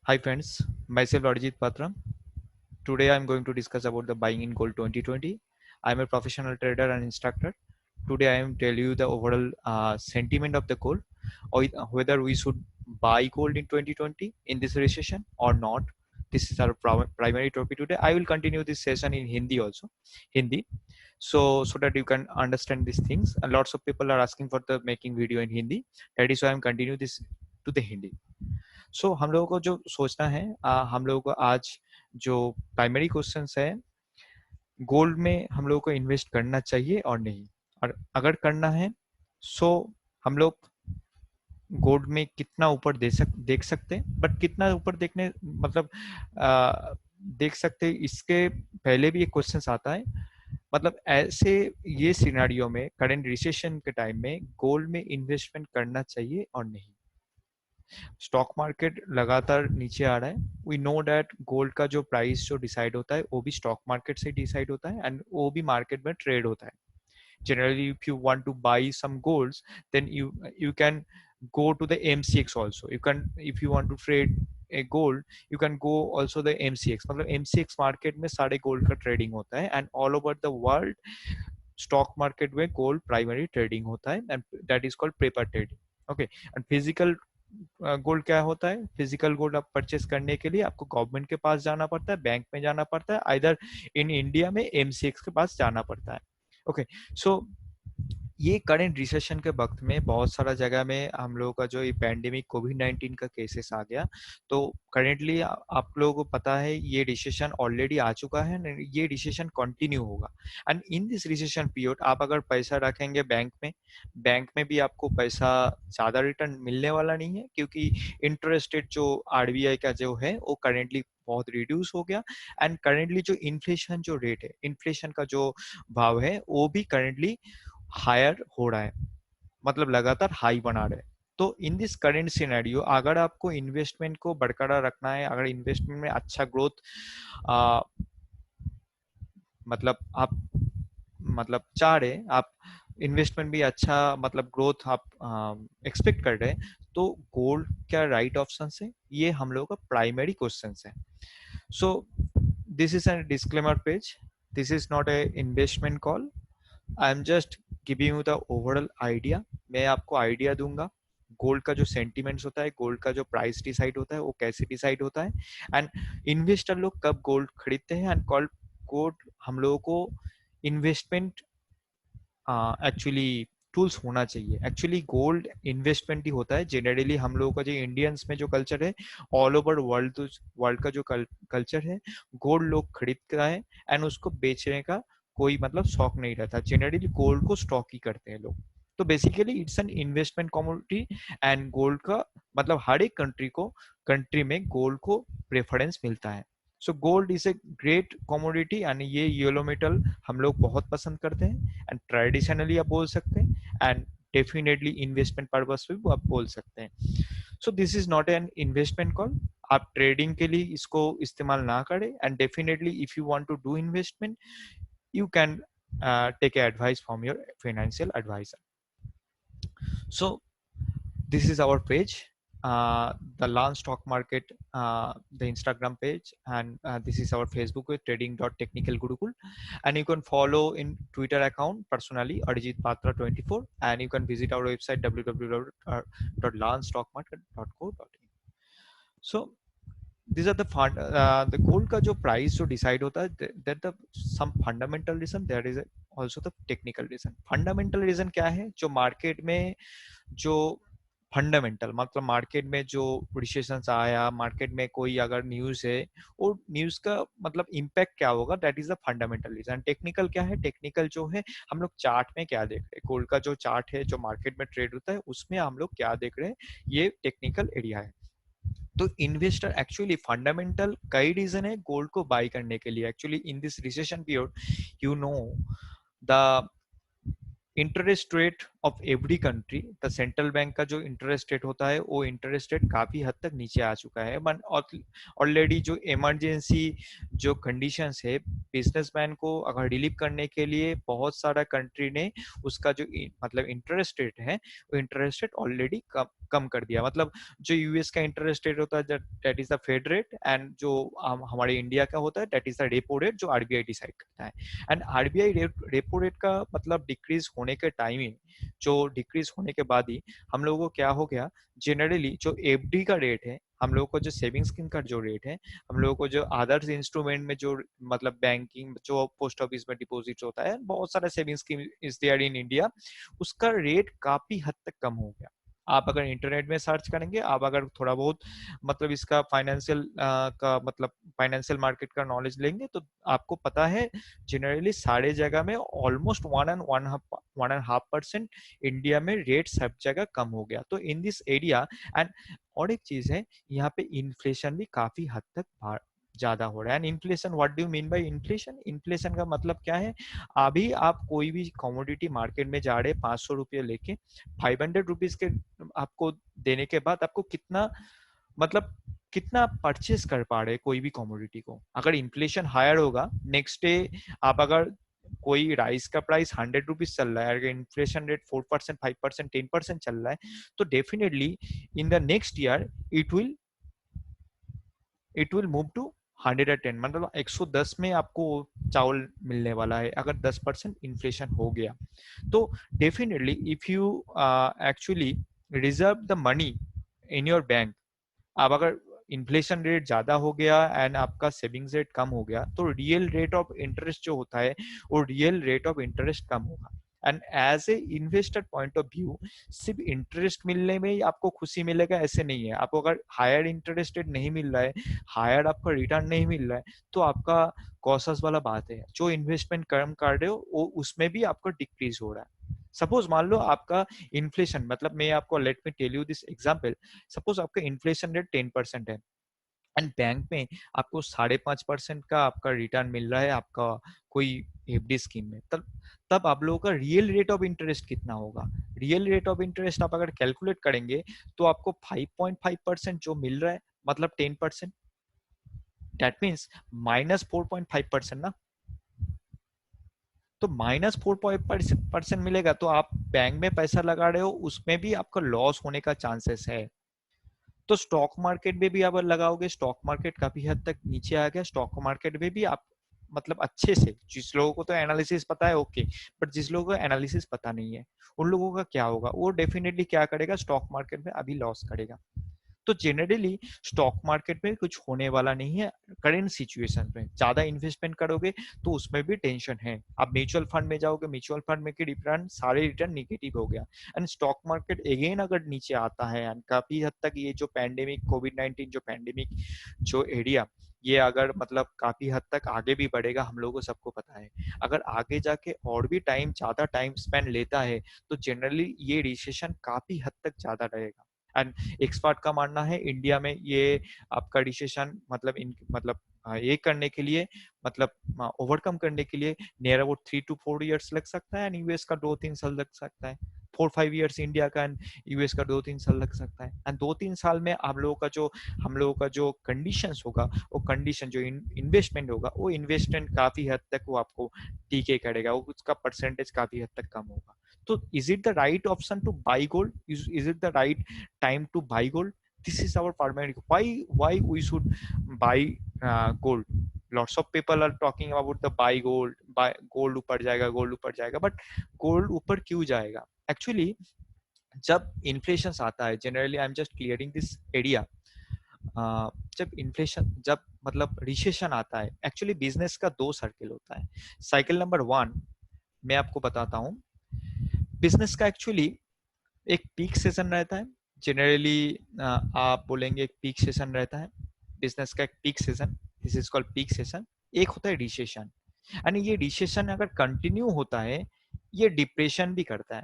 Hi friends, myself Arijit Patra. Today I am going to discuss about the buying in gold 2020. I am a professional trader and instructor. Today I am tell you the overall sentiment of the gold, or whether we should buy gold in 2020 in this recession or not. This is our primary topic today. I will continue this session in Hindi also, Hindi, so that you can understand these things. And lots of people are asking for the making video in Hindi. That is why I am continue this to the Hindi. हम लोगों को जो सोचना है, हम लोगों को आज जो प्राइमरी क्वेश्चंस है, गोल्ड में हम लोगों को इन्वेस्ट करना चाहिए और नहीं, और अगर करना है सो हम लोग गोल्ड में कितना ऊपर देख सकते हैं, बट कितना ऊपर देखने मतलब देख सकते हैं, इसके पहले भी एक क्वेश्चन आता है। मतलब ऐसे ये सिनेरियो में करंट रिसेशन के टाइम में गोल्ड में इन्वेस्टमेंट करना चाहिए और नहीं। स्टॉक मार्केट लगातार नीचे आ रहा है। वी नो डैट गोल्ड का जो प्राइस जो डिसाइड होता है वो भी स्टॉक मार्केट से डिसाइड होता है, एंड वो भी मार्केट में ट्रेड होता है। Generally, if you want to buy some golds, then you can go to the MCX also. You can, if you want to trade a gold, you can go also the MCX. मतलब MCX market में सारे gold का trading होता है, and all over the world stock market में gold primary trading होता है, and that is called paper trading. Okay, and physical gold क्या होता है? फिजिकल गोल्ड आप परचेस करने के लिए आपको गवर्नमेंट के पास जाना पड़ता है, बैंक में जाना पड़ता है, आइदर इन इंडिया में एमसीएक्स के पास जाना पड़ता है। ओके, सो ये करंट रिसेशन के वक्त में बहुत सारा जगह में हम लोगों का जो ये पैंडेमिक कोविड-19 का केसेस आ गया, तो करेंटली आप लोगों को पता है ये रिसेशन ऑलरेडी आ चुका है, ये रिसेशन कंटिन्यू होगा। And in this recession period आप अगर पैसा रखेंगे बैंक में भी आपको पैसा ज़्यादा रिटर्न मिलने वाला नहीं है, क्योंकि इंटरेस्ट रेट जो आरबीआई का जो है वो करेंटली बहुत रिड्यूस हो गया, एंड करेंटली जो इन्फ्लेशन जो रेट है, इन्फ्लेशन का जो भाव है वो भी करेंटली हायर हो रहा है, मतलब लगातार हाई बना रहे हैं। तो इन दिस करेंट सिनेरियो अगर आपको इन्वेस्टमेंट को बरकरार रखना है, अगर इन्वेस्टमेंट में अच्छा ग्रोथ मतलब आप मतलब चाह रहे हैं, आप इन्वेस्टमेंट भी अच्छा मतलब ग्रोथ आप एक्सपेक्ट कर रहे हैं, तो गोल्ड क्या राइट ऑप्शन है? ये हम लोगों का प्राइमरी क्वेश्चन है। सो this is a disclaimer page, this is not a investment call, I am just giving you the overall idea. मैं आपको आइडिया दूंगा गोल्ड का जो सेंटिमेंट्स होता है, गोल्ड का जो प्राइस डिसाइड होता है वो कैसे डिसाइड होता है, एंड इन्वेस्टर लोग कब गोल्ड खरीदते हैं, एंड गोल्ड हम लोगों को इन्वेस्टमेंट एक्चुअली टूल्स होना चाहिए। एक्चुअली गोल्ड इन्वेस्टमेंट ही होता है। जनरली हम लोगों का जो इंडियंस में जो कल्चर है, ऑल ओवर वर्ल्ड वर्ल्ड का जो कल्चर है, गोल्ड लोग खरीदता है एंड उसको बेचने का कोई मतलब शौक नहीं रहता। जनरली गोल्ड को स्टॉक ही करते हैं लोग। तो basically it's an investment commodity, and gold का मतलब हर एक कंट्री में गोल्ड को प्रेफरेंस मिलता है। So gold is a great commodity, and ये येलो मेटल हम लोग बहुत पसंद करते हैं, एंड ट्रेडिशनली आप बोल सकते हैं, एंड डेफिनेटली इन्वेस्टमेंट पर्पस पे भी आप बोल सकते हैं। So this is not an investment call. आप ट्रेडिंग के लिए इसको इस्तेमाल ना करें, and definitely if you want to do investment you can take advice from your financial advisor. So this is our page, the Lance Stock Market, the Instagram page, and this is our Facebook with trading.technicalgurukul, and you can follow in Twitter account personally Arijit Patra 24, and you can visit our website www.lancestockmarket.co.in. So these are the fund, the gold का जो price जो decide होता है, that the some fundamental reason, there is also the technical reason. Fundamental reason क्या है? जो market में जो फंडामेंटल मतलब मार्केट में जो रिसेशन आया, मार्केट में कोई अगर न्यूज है, वो न्यूज का मतलब इम्पैक्ट क्या होगा, that is the fundamental reason. Technical क्या है? टेक्निकल जो है हम लोग चार्ट में क्या देख रहे हैं, गोल्ड का जो चार्ट है जो मार्केट में ट्रेड होता है उसमें हम लोग क्या देख रहे हैं, ये टेक्निकल एरिया है। तो इन्वेस्टर एक्चुअली फंडामेंटल कई रीजन है गोल्ड को बाय करने के लिए। Actually in this recession period, you know, the interest rate of every country, the central bank का जो इंटरेस्ट रेट होता है वो इंटरेस्ट रेट काफी हद तक नीचे आ चुका है। बट ऑलरेडी जो इमरजेंसी जो कंडीशंस है बिजनेसमैन को अगर रिलीव करने के लिए बहुत सारा कंट्री ने उसका जो मतलब इंटरेस्ट रेट है वो इंटरेस्ट रेट ऑलरेडी कम कर दिया। मतलब जो यूएस का इंटरेस्ट रेट होता है that is the Fed rate, and जो हमारे इंडिया का होता है that is the repo rate जो आरबीआई डिसाइड करता है। एंड आरबीआई रेपो रेट का मतलब डिक्रीज होने के टाइमिंग, जो डिक्रीज होने के बाद ही हम लोगों को क्या हो गया, जनरली जो एफडी का रेट है, हम लोगों को जो सेविंग स्कीम का जो रेट है, हम लोगों को जो अदर्स इंस्ट्रूमेंट में जो मतलब बैंकिंग जो पोस्ट ऑफिस में डिपॉजिट होता है, बहुत सारा saving scheme is there in India, उसका रेट काफी हद तक कम हो गया। आप अगर इंटरनेट में सर्च करेंगे, आप अगर थोड़ा बहुत मतलब इसका फाइनेंशियल का मतलब फाइनेंशियल मार्केट का नॉलेज लेंगे तो आपको पता है जनरली सारे जगह में ऑलमोस्ट 1.5% इंडिया में रेट सब जगह कम हो गया। तो इन दिस एरिया, एंड और एक चीज है यहाँ पे इन्फ्लेशन भी काफी हद तक ज्यादा हो रहा है। And inflation, what do you mean by inflation? Inflation का मतलब क्या है, अभी आप कोई भी कमोडिटी मार्केट में जा रहे 500 रुपये लेके 500 रुपीज के आपको देने के बाद आपको कितना मतलब कितना परचेस कर पा रहे कोई भी कमोडिटी को। अगर इन्फ्लेशन हायर होगा, नेक्स्ट डे आप अगर कोई राइस का प्राइस 100 रुपीज चल रहा है, अगर इन्फ्लेशन रेट 4%, 5%, 10% चल रहा है, तो definitely in the next year it will move to 110, मतलब 110 में आपको चावल मिलने वाला है अगर 10% इन्फ्लेशन हो गया। तो definitely if you actually reserve the money in your bank, अब अगर इन्फ्लेशन रेट ज्यादा हो गया एंड आपका सेविंग्स रेट कम हो गया, तो रियल रेट ऑफ इंटरेस्ट जो होता है वो रियल रेट ऑफ इंटरेस्ट कम होगा। And as a investor point of view, सिर्फ इंटरेस्ट मिलने में ही आपको खुशी मिलेगा ऐसे नहीं है। आपको अगर हायर इंटरेस्ट रेट नहीं मिल रहा है, हायर आपका रिटर्न नहीं मिल रहा है, तो आपका कॉसेस वाला बात है, जो इन्वेस्टमेंट कम कर रहे हो वो उसमें भी आपका डिक्रीज हो रहा है। सपोज मान लो आपका इन्फ्लेशन, मतलब मैं आपको let me tell you this example, suppose आपका इन्फ्लेशन रेट 10% है एंड बैंक में आपको 5.5% का आपका रिटर्न मिल रहा है आपका कोई एफडी स्कीम में, तब तब आप लोगों का रियल रेट ऑफ इंटरेस्ट कितना होगा? रियल रेट ऑफ इंटरेस्ट आप अगर कैलकुलेट करेंगे तो आपको 5.5% जो मिल रहा है, मतलब 10%, दैट मीन्स -4.5% ना। तो -4% मिलेगा, तो आप बैंक में पैसा लगा रहे हो उसमें भी आपका लॉस होने का चांसेस है। तो स्टॉक मार्केट में भी आप लगाओगे, स्टॉक मार्केट काफी हद तक नीचे आ गया, स्टॉक मार्केट में भी आप मतलब अच्छे से, जिस लोगों को तो एनालिसिस पता है ओके, बट जिस लोगों को एनालिसिस पता नहीं है उन लोगों का क्या होगा, वो डेफिनेटली क्या करेगा, स्टॉक मार्केट में अभी लॉस करेगा। तो जनरली स्टॉक मार्केट में कुछ होने वाला नहीं है। करेंट सिचुएशन में ज्यादा इन्वेस्टमेंट करोगे तो उसमें भी टेंशन है। आप म्यूचुअल फंड में जाओगे, म्यूचुअल फंड में के रिटर्न सारे रिटर्न निगेटिव हो गया, एंड स्टॉक मार्केट अगेन अगर नीचे आता है, एंड काफी हद तक ये जो पैंडेमिक कोविड-19 जो पैंडेमिक जो एरिया, ये अगर मतलब काफी हद तक आगे भी बढ़ेगा, हम लोगों को सबको पता है। अगर आगे जाके और भी टाइम ज्यादा टाइम स्पेंड लेता है तो जनरली ये रिसेशन काफी हद तक ज्यादा रहेगा। एंड एक्सपर्ट का मानना है इंडिया में ये आपका रिसेशन मतलब ये करने के लिए, मतलब ओवरकम करने के लिए नियर अबाउट 3 to 4 years लग सकता है, एंड यूएस का 2-3 साल लग सकता है। 4-5 years इंडिया का, एंड यूएस का 2-3 साल लग सकता है। एंड 2-3 साल में हम लोगों का जो कंडीशंस होगा, वो कंडीशन जो इन्वेस्टमेंट होगा, वो इन्वेस्टमेंट काफी हद तक वो आपको टीके करेगा, वो उसका परसेंटेज काफी हद तक कम होगा। तो is it the right option two by gold? Is it the right time to buy gold? This is our primary. Why we should buy gold? Lots of people are talking about the buy gold, buy gold ऊपर जाएगा, gold ऊपर जाएगा, but gold ऊपर क्यों जाएगा? Actually जब inflation आता है, generally I am just clearing this area, जब मतलब रिसेशन आता है, एक्चुअली बिजनेस का दो सर्किल होता है। साइकिल नंबर 1 मैं आपको बताता हूँ। बिजनेस का एक्चुअली एक पीक सेशन रहता है, जनरली आप बोलेंगे एक पीक सेशन रहता है बिजनेस का, एक peak session, this is called peak session. एक होता है रिसेशन, एंड ये रिसेशन अगर कंटिन्यू होता है, ये डिप्रेशन भी करता है,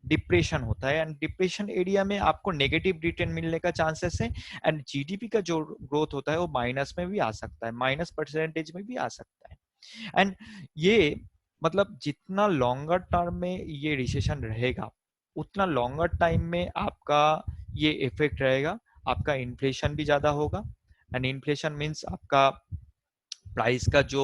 डिप्रेशन होता है, एंड डिप्रेशन एरिया में आपको नेगेटिव रिटर्न मिलने का चांसेस है, एंड जीडीपी का जो ग्रोथ होता है वो माइनस में भी आ सकता है, माइनस परसेंटेज में भी आ सकता है। एंड ये मतलब जितना लॉन्गर टर्म में ये रिसेशन रहेगा उतना लॉन्गर टाइम में आपका ये इफेक्ट रहेगा, आपका इन्फ्लेशन भी ज्यादा होगा। एंड इन्फ्लेशन मीन्स आपका प्राइस का जो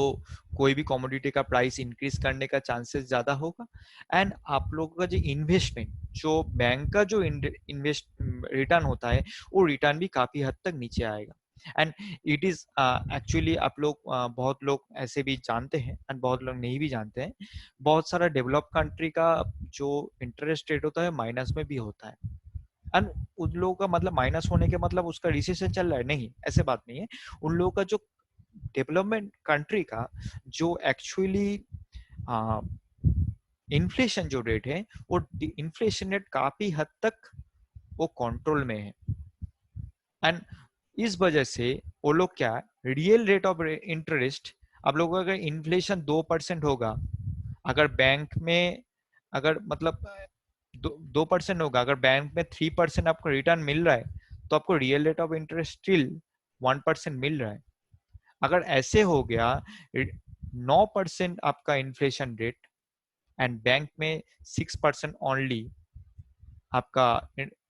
कोई भी कमोडिटी का प्राइस इंक्रीज करने का चांसेस ज्यादा होगा। एंड आप लोगों का जो इन्वेस्टमेंट, जो बैंक का जो इन्वेस्ट रिटर्न होता है, वो रिटर्न भी काफी हद तक नीचे आएगा। एंड इट इज एक्चुअली आप लोग बहुत लोग ऐसे भी जानते हैं एंड बहुत लोग नहीं भी जानते हैं, बहुत सारा डेवलप कंट्री का जो इंटरेस्ट रेट होता है माइनस में भी होता है। एंड उन लोगों का मतलब माइनस होने के मतलब उसका रिसेशन चल रहा है, नहीं, ऐसे बात नहीं है। उन लोगों का जो डेवलपमेंट कंट्री का जो एक्चुअली इन्फ्लेशन जो रेट है, वो इन्फ्लेशन रेट काफी हद तक वो कंट्रोल में है। एंड इस वजह से वो लोग क्या, रियल रेट ऑफ इंटरेस्ट, आप लोगों का अगर इन्फ्लेशन 2% होगा, अगर बैंक में अगर मतलब 2% होगा, अगर बैंक में 3% आपको रिटर्न मिल रहा है, तो आपको real rate of interest still 1% मिल रहा है। अगर ऐसे हो गया 9% आपका इन्फ्लेशन रेट एंड बैंक में 6% ओनली आपका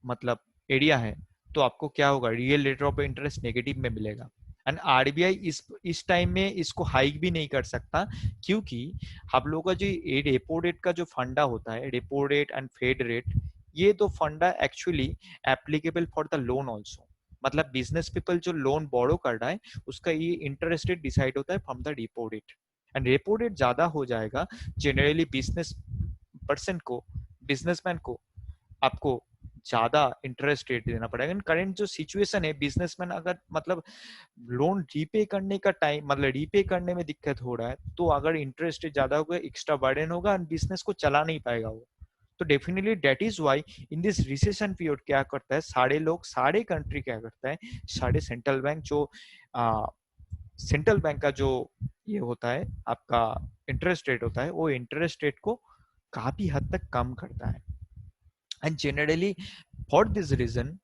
मतलब एरिया है, तो आपको क्या होगा, real rate of interest negative में मिलेगा। एंड आरबीआई इस टाइम में इसको हाइक भी नहीं कर सकता, क्योंकि हम लोग का जो ये रेपो रेट का जो फंडा होता है, repo rate and Fed rate, ये तो funda actually applicable for the loan also. मतलब बिजनेस पीपल जो लोन बोरो कर रहा है, उसका ये इंटरेस्ट रेट डिसाइड होता है from the repo rate. And repo rate ज्यादा हो जाएगा, जनरली बिजनेस पर्सन को, बिजनेसमैन को आपको ज्यादा इंटरेस्ट रेट देना पड़ेगा। करंट जो सिचुएशन है, बिजनेसमैन अगर मतलब लोन रीपे करने का टाइम, मतलब रीपे करने में दिक्कत हो रहा है, तो अगर इंटरेस्ट रेट ज्यादा होगा, एक्स्ट्रा बर्डन होगा एंड बिजनेस को चला नहीं पाएगा वो। तो definitely that is why in this recession period क्या करता है, सारे लोग, सारे कंट्री क्या करता है, सारे सेंट्रल बैंक जो सेंट्रल बैंक का जो ये होता है आपका इंटरेस्ट रेट होता है, वो इंटरेस्ट रेट को काफी हद तक कम करता है। And generally for this reason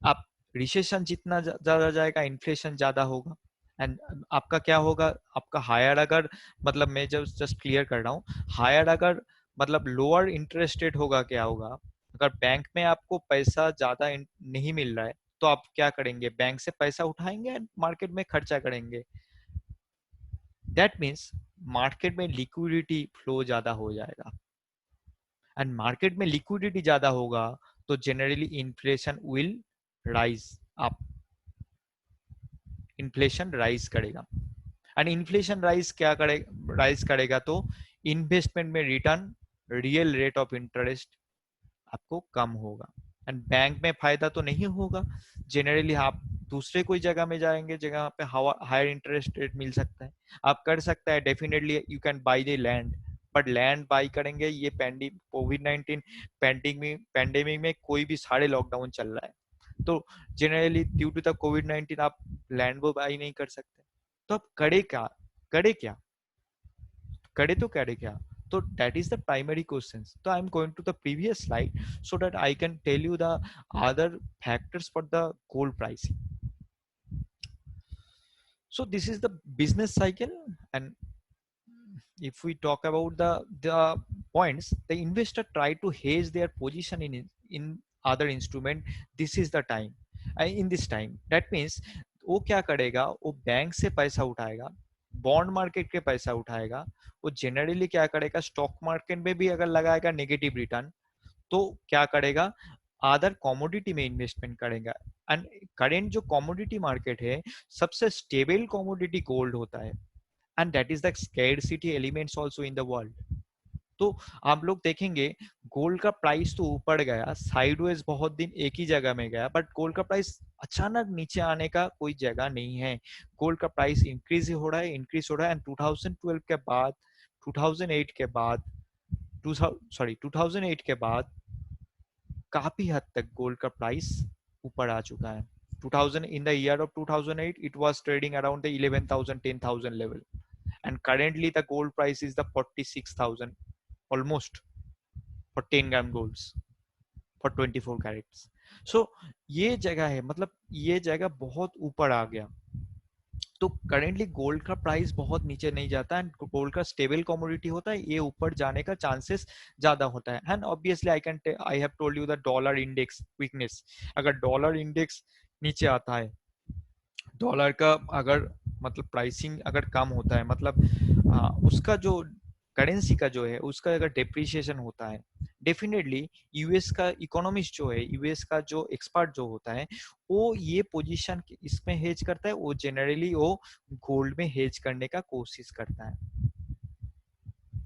आप रिसेशन जितना ज्यादा जाएगा, इन्फ्लेशन ज्यादा होगा। एंड आपका क्या होगा, आपका हायर अगर, मतलब मैं जब जस्ट क्लियर कर रहा हूँ, हायर अगर मतलब लोअर इंटरेस्ट रेट होगा, क्या होगा, अगर बैंक में आपको पैसा ज्यादा नहीं मिल रहा है, तो आप क्या करेंगे, बैंक से पैसा उठाएंगे एंड मार्केट में खर्चा करेंगे। दैट मीन्स मार्केट में लिक्विडिटी फ्लो ज्यादा हो जाएगा। एंड मार्केट में लिक्विडिटी ज्यादा होगा, तो generally inflation will rise up, inflation rise करेगा। एंड इन्फ्लेशन राइज क्या करेगा, राइज करेगा तो इन्वेस्टमेंट में return, real rate of interest आपको कम होगा। एंड बैंक में फायदा तो नहीं होगा, जनरली आप दूसरे कोई जगह में जाएंगे, जगह पे हायर इंटरेस्ट रेट मिल सकता है, आप कर सकता है, definitely you can buy the land. But land by करेंगे, ये कोविड-19 पैंडेमिक में कोई भी सारे लॉकडाउन चल रहा है, तो जनरली ड्यू टू द कोविड-19 आप लैंड वो बाई नहीं कर सकते। तो आप करे क्या, करे क्या, करे तो करे क्या? So that is the primary questions. So I'm going to the previous slide so that I can tell you the other factors for the gold pricing. So this is the business cycle, and if we talk about the points, the investor try to hedge their position in other instrument. This is the time, in this time that means वो क्या करेगा, वो bank से पैसा उठाएगा, bond market के पैसा उठाएगा, वो जनरली क्या करेगा, स्टॉक मार्केट में भी अगर लगाएगा नेगेटिव रिटर्न, तो क्या करेगा, अदर कमोडिटी में इन्वेस्टमेंट करेगा। एंड करेंट जो कमोडिटी मार्केट है, सबसे स्टेबल कमोडिटी गोल्ड होता है, and that is the scarcity elements also in the world. तो आप लोग देखेंगे गोल्ड का प्राइस तो ऊपर गया, साइडवेज बहुत दिन एक ही जगह में गया, बट गोल्ड का प्राइस अचानक नीचे आने का कोई जगह नहीं है। गोल्ड का प्राइस इंक्रीज हो रहा है, इंक्रीज हो रहा है। एंड 2012 के बाद, 2008 के बाद, 2008 के बाद काफी हद तक गोल्ड का प्राइस ऊपर आ चुका है। 2000, in the year of 2008 it was trading around the 11,000 10,000 level, and currently the gold price is the 46,000 almost for 10 gram golds for 24 carats. So ये जगह है, मतलब ये जगह बहुत ऊपर आ गया। तो करेंटली गोल्ड का प्राइस बहुत नीचे नहीं जाता एंड गोल्ड का स्टेबल कमोडिटी होता है, ये ऊपर जाने का चांसेस ज्यादा होता है। And obviously I have told you the dollar index weakness. अगर डॉलर इंडेक्स नीचे आता है, डॉलर का अगर मतलब प्राइसिंग अगर कम होता है, मतलब उसका जो करेंसी का जो है उसका अगर डेप्रिसिएशन होता है, डेफिनेटली यूएस का इकोनॉमिस्ट जो है, यूएस का जो एक्सपर्ट जो होता है, वो ये पोजीशन इसमें हेज करता है, वो जनरली वो गोल्ड में हेज करने का कोशिश करता है।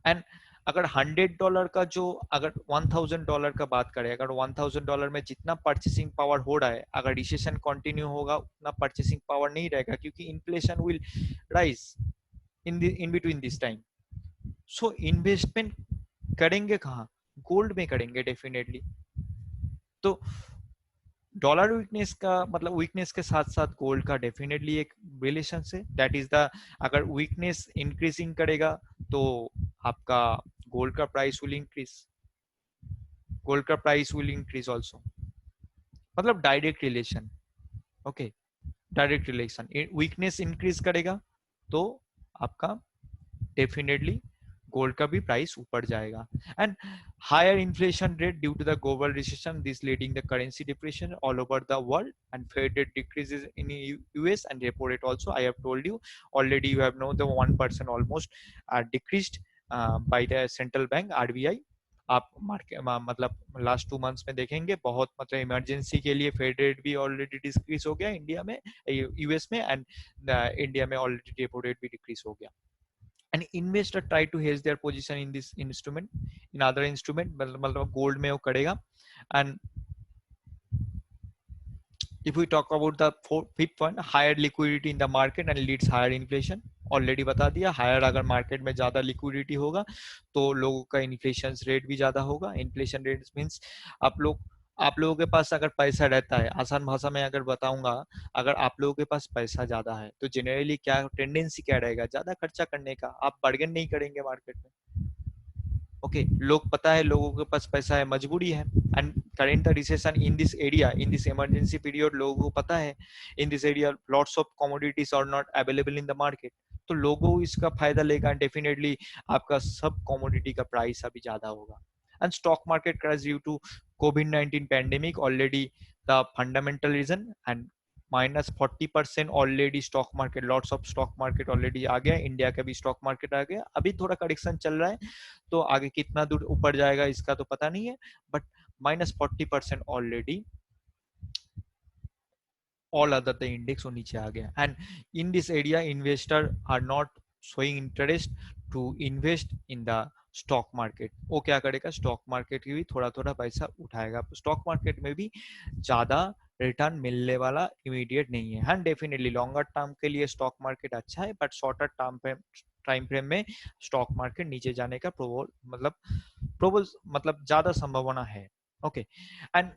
एंड अगर $100 का जो, अगर $1000 का बात करें, अगर $1000 में जितना परचेसिंग पावर हो रहा है, अगर रिसेशन कंटिन्यू होगा उतना परचेसिंग पावर नहीं रहेगा, क्योंकि inflation will rise in between this time. So investment करेंगे कहाँ? गोल्ड में करेंगे डेफिनेटली। तो डॉलर वीकनेस का मतलब वीकनेस के साथ साथ गोल्ड का डेफिनेटली एक रिलेशन है, दैट इज द, अगर वीकनेस इंक्रीजिंग करेगा तो आपका गोल्ड का प्राइस विल इंक्रीज, गोल्ड का प्राइस विल इंक्रीज ऑल्सो, मतलब direct relation. Okay, direct relation, weakness increase करेगा तो आपका डेफिनेटली गोल्ड का भी प्राइस ऊपर जाएगा। And higher inflation rate due to the global recession, this leading the currency depression all over the world and Fed rate decreases in US and repo rate also. I have told you already, you have know the 1% almost decreased by the central bank RBI। आप market मतलब last 2 months में देखेंगे बहुत, मतलब emergency के लिए Fed rate भी already decrease हो गया इंडिया में, यूएस में, एंड इंडिया में ऑलरेडी रेपो रेट भी डिक्रीज हो गया। an investor try to hedge their position in this instrument, in other instrument, मतलब गोल्ड में वो करेगा। and if we talk about the fifth one, higher liquidity in the market and leads higher inflation, already बता दिया, higher अगर market में ज्यादा liquidity होगा तो लोगों का इन्फ्लेशन रेट भी ज्यादा होगा। इन्फ्लेशन रेट मीन्स आप लोगों के पास अगर पैसा रहता है, आसान भाषा में अगर बताऊंगा, अगर आप लोगों के पास पैसा ज्यादा है तो जनरली क्या टेंडेंसी क्या रहेगा, ज्यादा खर्चा करने का, आप बार्गेन नहीं करेंगे मार्केट में। ओके, लोग पता है लोगों के पास पैसा है, मजबूरी है। And current recession in this area, in this emergency period, लोगों को पता है in this area lots of commodities are not available in the market, तो लोगों इसका फायदा लेगा, डेफिनेटली आपका सब कमोडिटी का प्राइस अभी ज्यादा होगा। And stock market crash due to COVID-19 pandemic, already the fundamental reason, and -40% already stock market, lots of stock market already आ गया, इंडिया का भी स्टॉक मार्केट आ गया, अभी थोड़ा करेक्शन चल रहा है, तो आगे कितना दूर ऊपर जाएगा इसका तो पता नहीं है, but -40% already all other the index वो नीचे आ गया। And in this area investor are not showing interest to invest in the stock market. वो क्या करेगा, स्टॉक मार्केट की भी थोड़ा थोड़ा पैसा उठाएगा, स्टॉक मार्केट में भी ज्यादा रिटर्न मिलने वाला इमीडिएट नहीं है। हाँ डेफिनेटली लॉन्गर टर्म के लिए स्टॉक मार्केट अच्छा है, बट शॉर्टर टर्म पे टाइम फ्रेम में स्टॉक मार्केट नीचे जाने का प्रोबल मतलब ज्यादा संभावना है। Okay, and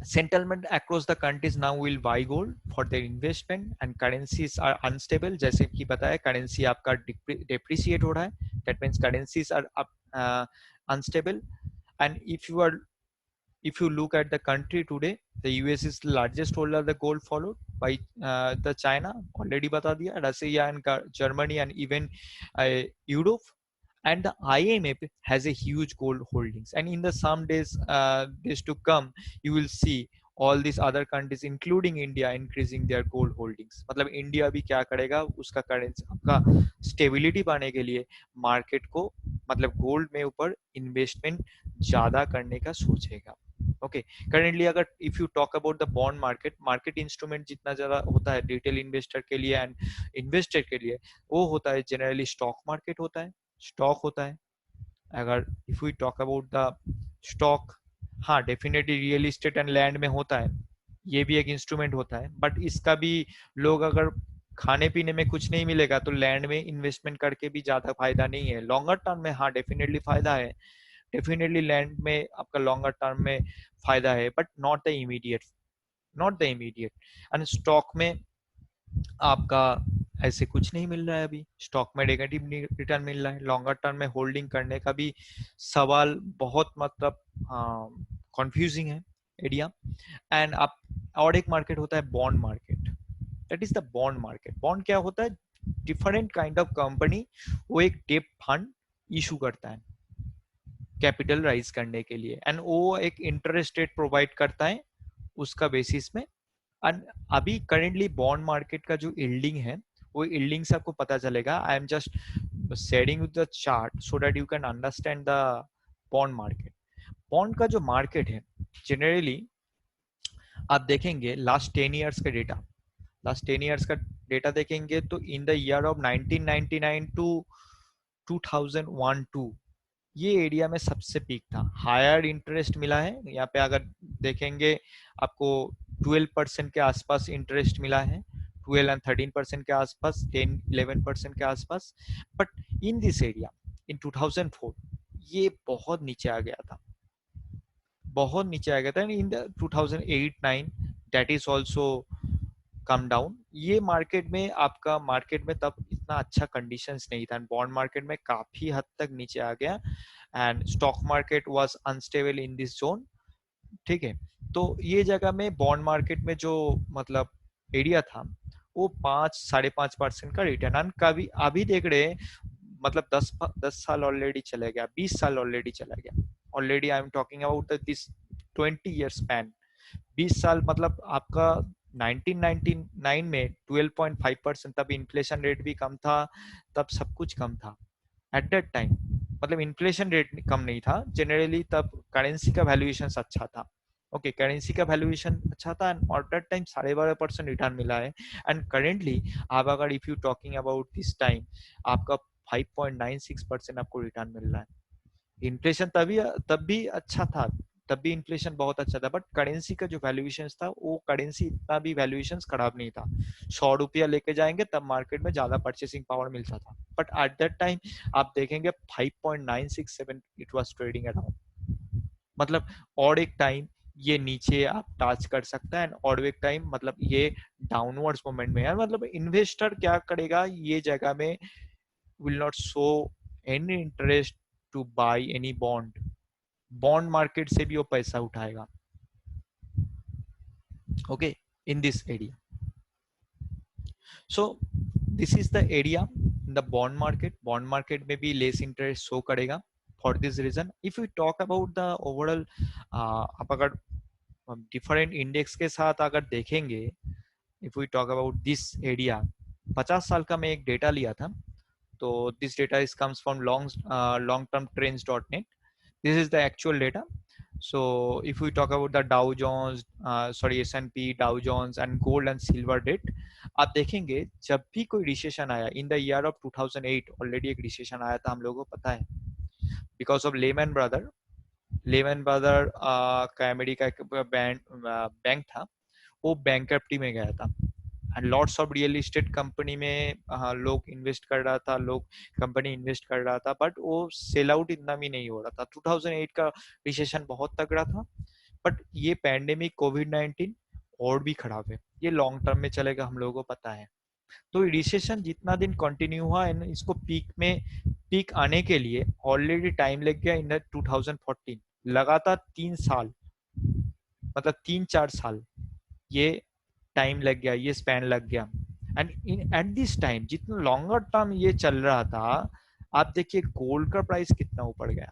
settlement across the countries now will buy gold for their investment and currencies are unstable, जैसे कि बताया करेंसी आपका depreciate हो रहा है, that means currencies are unstable। and if you look at the country today, the US is the largest holder of the gold, followed by the China, already बता दिया, Russia and Germany and even Europe, and the IMF has a huge gold holdings, and in the some days to come, you will see all these other countries including India increasing their gold holdings। मतलब India भी क्या करेगा, उसका currency आपका stability पाने के लिए market को मतलब गोल्ड में ऊपर इन्वेस्टमेंट ज्यादा करने का सोचेगा। ओके, करेंटली अगर if you talk about the bond market, market instrument जितना ज्यादा होता है रिटेल इन्वेस्टर के लिए एंड इन्वेस्टर के लिए, वो होता है जनरली स्टॉक मार्केट होता है, स्टॉक होता है। अगर if we talk about the stock, हाँ definitely real estate and land में होता है, ये भी एक इंस्ट्रूमेंट होता है, बट इसका भी लोग अगर खाने पीने में कुछ नहीं मिलेगा तो लैंड में इन्वेस्टमेंट करके भी ज्यादा फायदा नहीं है। लॉन्गर टर्म में हाँ डेफिनेटली फायदा है, डेफिनेटली लैंड में आपका लॉन्गर टर्म में फायदा है, but not the immediate. And stock में आपका ऐसे कुछ नहीं मिल रहा है, अभी स्टॉक में नेगेटिव रिटर्न मिल रहा है, लॉन्गर टर्म में होल्डिंग करने का भी सवाल बहुत मतलब कंफ्यूजिंग है एरिया। एंड आप और एक मार्केट होता है bond market. That is the bond market. Bond क्या होता है? डिफरेंट काइंड ऑफ कंपनी वो एक डेट फंड इशू करता है कैपिटल राइज करने के लिए, एंड वो एक इंटरेस्ट रेट प्रोवाइड करता है उसका बेसिस में। एंड अभी करेंटली बॉन्ड मार्केट का जो यील्डिंग है, वो यील्डिंग से आपको पता चलेगा। I am just sharing with the chart so that you can understand the bond market. Bond का जो मार्केट है जनरली आप देखेंगे लास्ट 10 इयर्स का डेटा, लास्ट 10 इयर्स का डेटा देखेंगे तो in the year of 1999 to 2001-2 ये एरिया में सबसे पीक था, हायर इंटरेस्ट मिला है यहाँ पे। अगर देखेंगे आपको 12% के आसपास इंटरेस्ट मिला है, 12 एंड 13% के आसपास, 10-11% के आसपास। बट इन दिस एरिया इन 2004 ये बहुत नीचे आ गया था, बहुत नीचे आ गया था। In the 2008-9 that is also come down. ये मार्केट में आपका मार्केट में तब इतना अच्छा कंडीशंस नहीं था, बॉन्ड मार्केट में काफी हद तक नीचे आ गया and stock market was unstable in this zone. ठीक है, तो ये जगह में बॉन्ड मार्केट में जो मतलब एरिया था वो 5-5.5% का रिटर्न कभी अभी देख रहे हैं। मतलब 10 साल ऑलरेडी चले गया, 20 साल ऑलरेडी चला गया। Already I am talking about this 20 year span. 20 साल मतलब आपका 1999 में 12.5%, तब इन्फ्लेशन रेट भी कम था, तब सब कुछ कम था एट दैट टाइम। मतलब इन्फ्लेशन रेट कम नहीं था जनरली, तब करेंसी का वैल्यूएशन अच्छा था। ओके, करेंसी का वैल्यूएशन अच्छा था and at that time 12.5% return मिला है। एंड करेंटली आप अगर if you talking about this time आपका 5.96% आपको रिटर्न मिल रहा है। इन्फ्लेशन तब भी अच्छा था, तब भी इन्फ्लेशन बहुत अच्छा था, बट करेंसी का जो वैल्यूएशन था वो करेंसी इतना भी वैल्यूएशन खराब नहीं था। 100 रुपया लेके जाएंगे तब मार्केट में ज्यादा परचेसिंग पावर मिलता था, बट एट दैट टाइम आप देखेंगे 5.967 इट वाज ट्रेडिंग अराउंड। मतलब और एक टाइम ये नीचे आप टच कर सकता है और एक टाइम मतलब ये डाउनवर्ड्स मोमेंट में है। मतलब इन्वेस्टर क्या करेगा ये जगह में, will not show any interest to buy any bond। Bond market से भी वो पैसा उठाएगा। Okay, in this area, so this is the area in the bond market. Bond market में भी लेस इंटरेस्ट शो करेगा for this reason. If you talk about the overall, आप अगर डिफरेंट इंडेक्स के साथ अगर देखेंगे, if you talk about this area, 50 साल का मैं एक डेटा लिया था। तो this data is comes from long term trends.net। this is the actual data। so if we talk about the Dow Jones, sorry S&P, Dow Jones and gold and silver rate, आप देखेंगे जब भी कोई recession आया इन the year of 2008, already एक recession आया था हम लोगों को पता है, बिकॉज ऑफ लेमन ब्रदर का अमेरिका का बैंक था, वो बैंक्रप्टी में गया था। And lots of real estate company में लोग इन्वेस्ट कर रहा था, लोग कंपनी इन्वेस्ट कर रहा था, बट वो सेल आउट इतना भी नहीं हो रहा था। 2008 का रिसेशन बहुत तगड़ा था, बट ये पैंडेमिक कोविड-19 और भी खराब है, ये लॉन्ग टर्म में चलेगा हम लोगों को पता है। तो रिसेशन जितना दिन कंटिन्यू हुआ इसको पीक आने के लिए ऑलरेडी टाइम लग गया इन 2014, लगातार 3 साल, मतलब 3-4 साल ये टाइम लग गया, ये स्पैन लग गया। And in at this time जितना लॉन्गर टर्म ये चल रहा था, आप देखिए गोल्ड का प्राइस कितना ऊपर गया।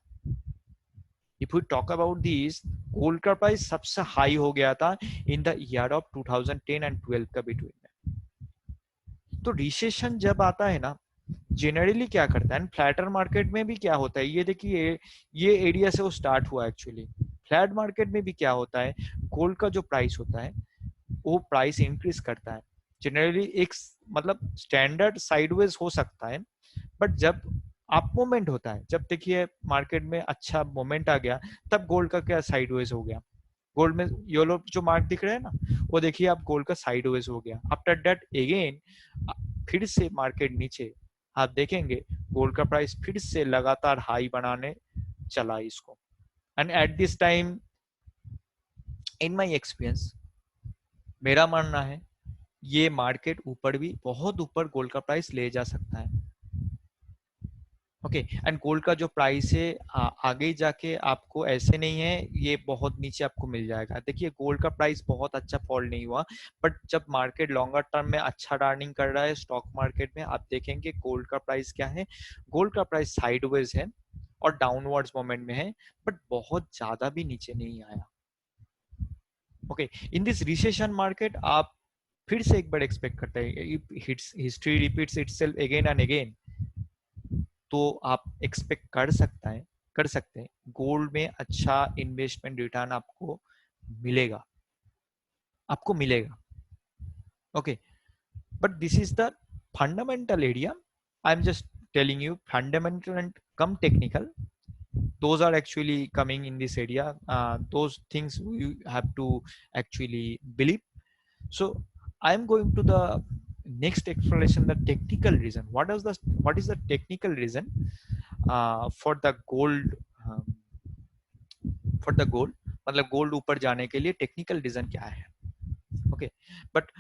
If you talk about this, gold का प्राइस सबसे हाई हो गया था इन द ईयर ऑफ 2010 एंड 12 का बिटवीन में। तो रिसेशन जब आता है ना, जनरली क्या करता है, फ्लैटर मार्केट में भी क्या होता है, ये देखिए ये एरिया से वो स्टार्ट हुआ एक्चुअली। फ्लैट मार्केट में भी क्या होता है, गोल्ड का जो प्राइस होता है वो प्राइस इंक्रीज करता है जनरली। एक मतलब स्टैंडर्ड साइडवेज हो सकता है, बट जब अप मोमेंट होता है, जब देखिए मार्केट में अच्छा मोमेंट आ गया, तब गोल्ड का क्या साइडवेज हो गया। गोल्ड में येलो जो मार्क दिख रहा है ना, वो देखिए आप गोल्ड का साइडवेज हो गया। आफ्टर दैट अगेन फिर से मार्केट नीचे, आप देखेंगे गोल्ड का प्राइस फिर से लगातार हाई बनाने चला इसको। And at this time in my experience मेरा मानना है ये मार्केट ऊपर भी बहुत ऊपर गोल्ड का प्राइस ले जा सकता है। ओके। एंड गोल्ड का जो प्राइस है आगे जाके आपको ऐसे नहीं है ये बहुत नीचे आपको मिल जाएगा। देखिए गोल्ड का प्राइस बहुत अच्छा फॉल नहीं हुआ, बट जब मार्केट लॉन्गर टर्म में अच्छा टर्निंग कर रहा है स्टॉक मार्केट में, आप देखेंगे गोल्ड का प्राइस क्या है, गोल्ड का प्राइस साइडवेज है और डाउनवर्ड्स मोमेंट में है, बट बहुत ज्यादा भी नीचे नहीं आया। Okay, in this recession market आप फिर से एक बार एक्सपेक्ट करते हैं, history repeats itself again and again, तो आप एक्सपेक्ट कर सकते हैं गोल्ड में अच्छा इन्वेस्टमेंट रिटर्न मिलेगा आपको मिलेगा। Okay, but this is the fundamental area, I am just telling you fundamental and come technical, those are actually coming in this area, those things you have to actually believe. So I am going to the next explanation, the technical reason, what is the technical reason for the gold, for the gold, मतलब gold ऊपर जाने के लिए technical reason क्या है। Okay, but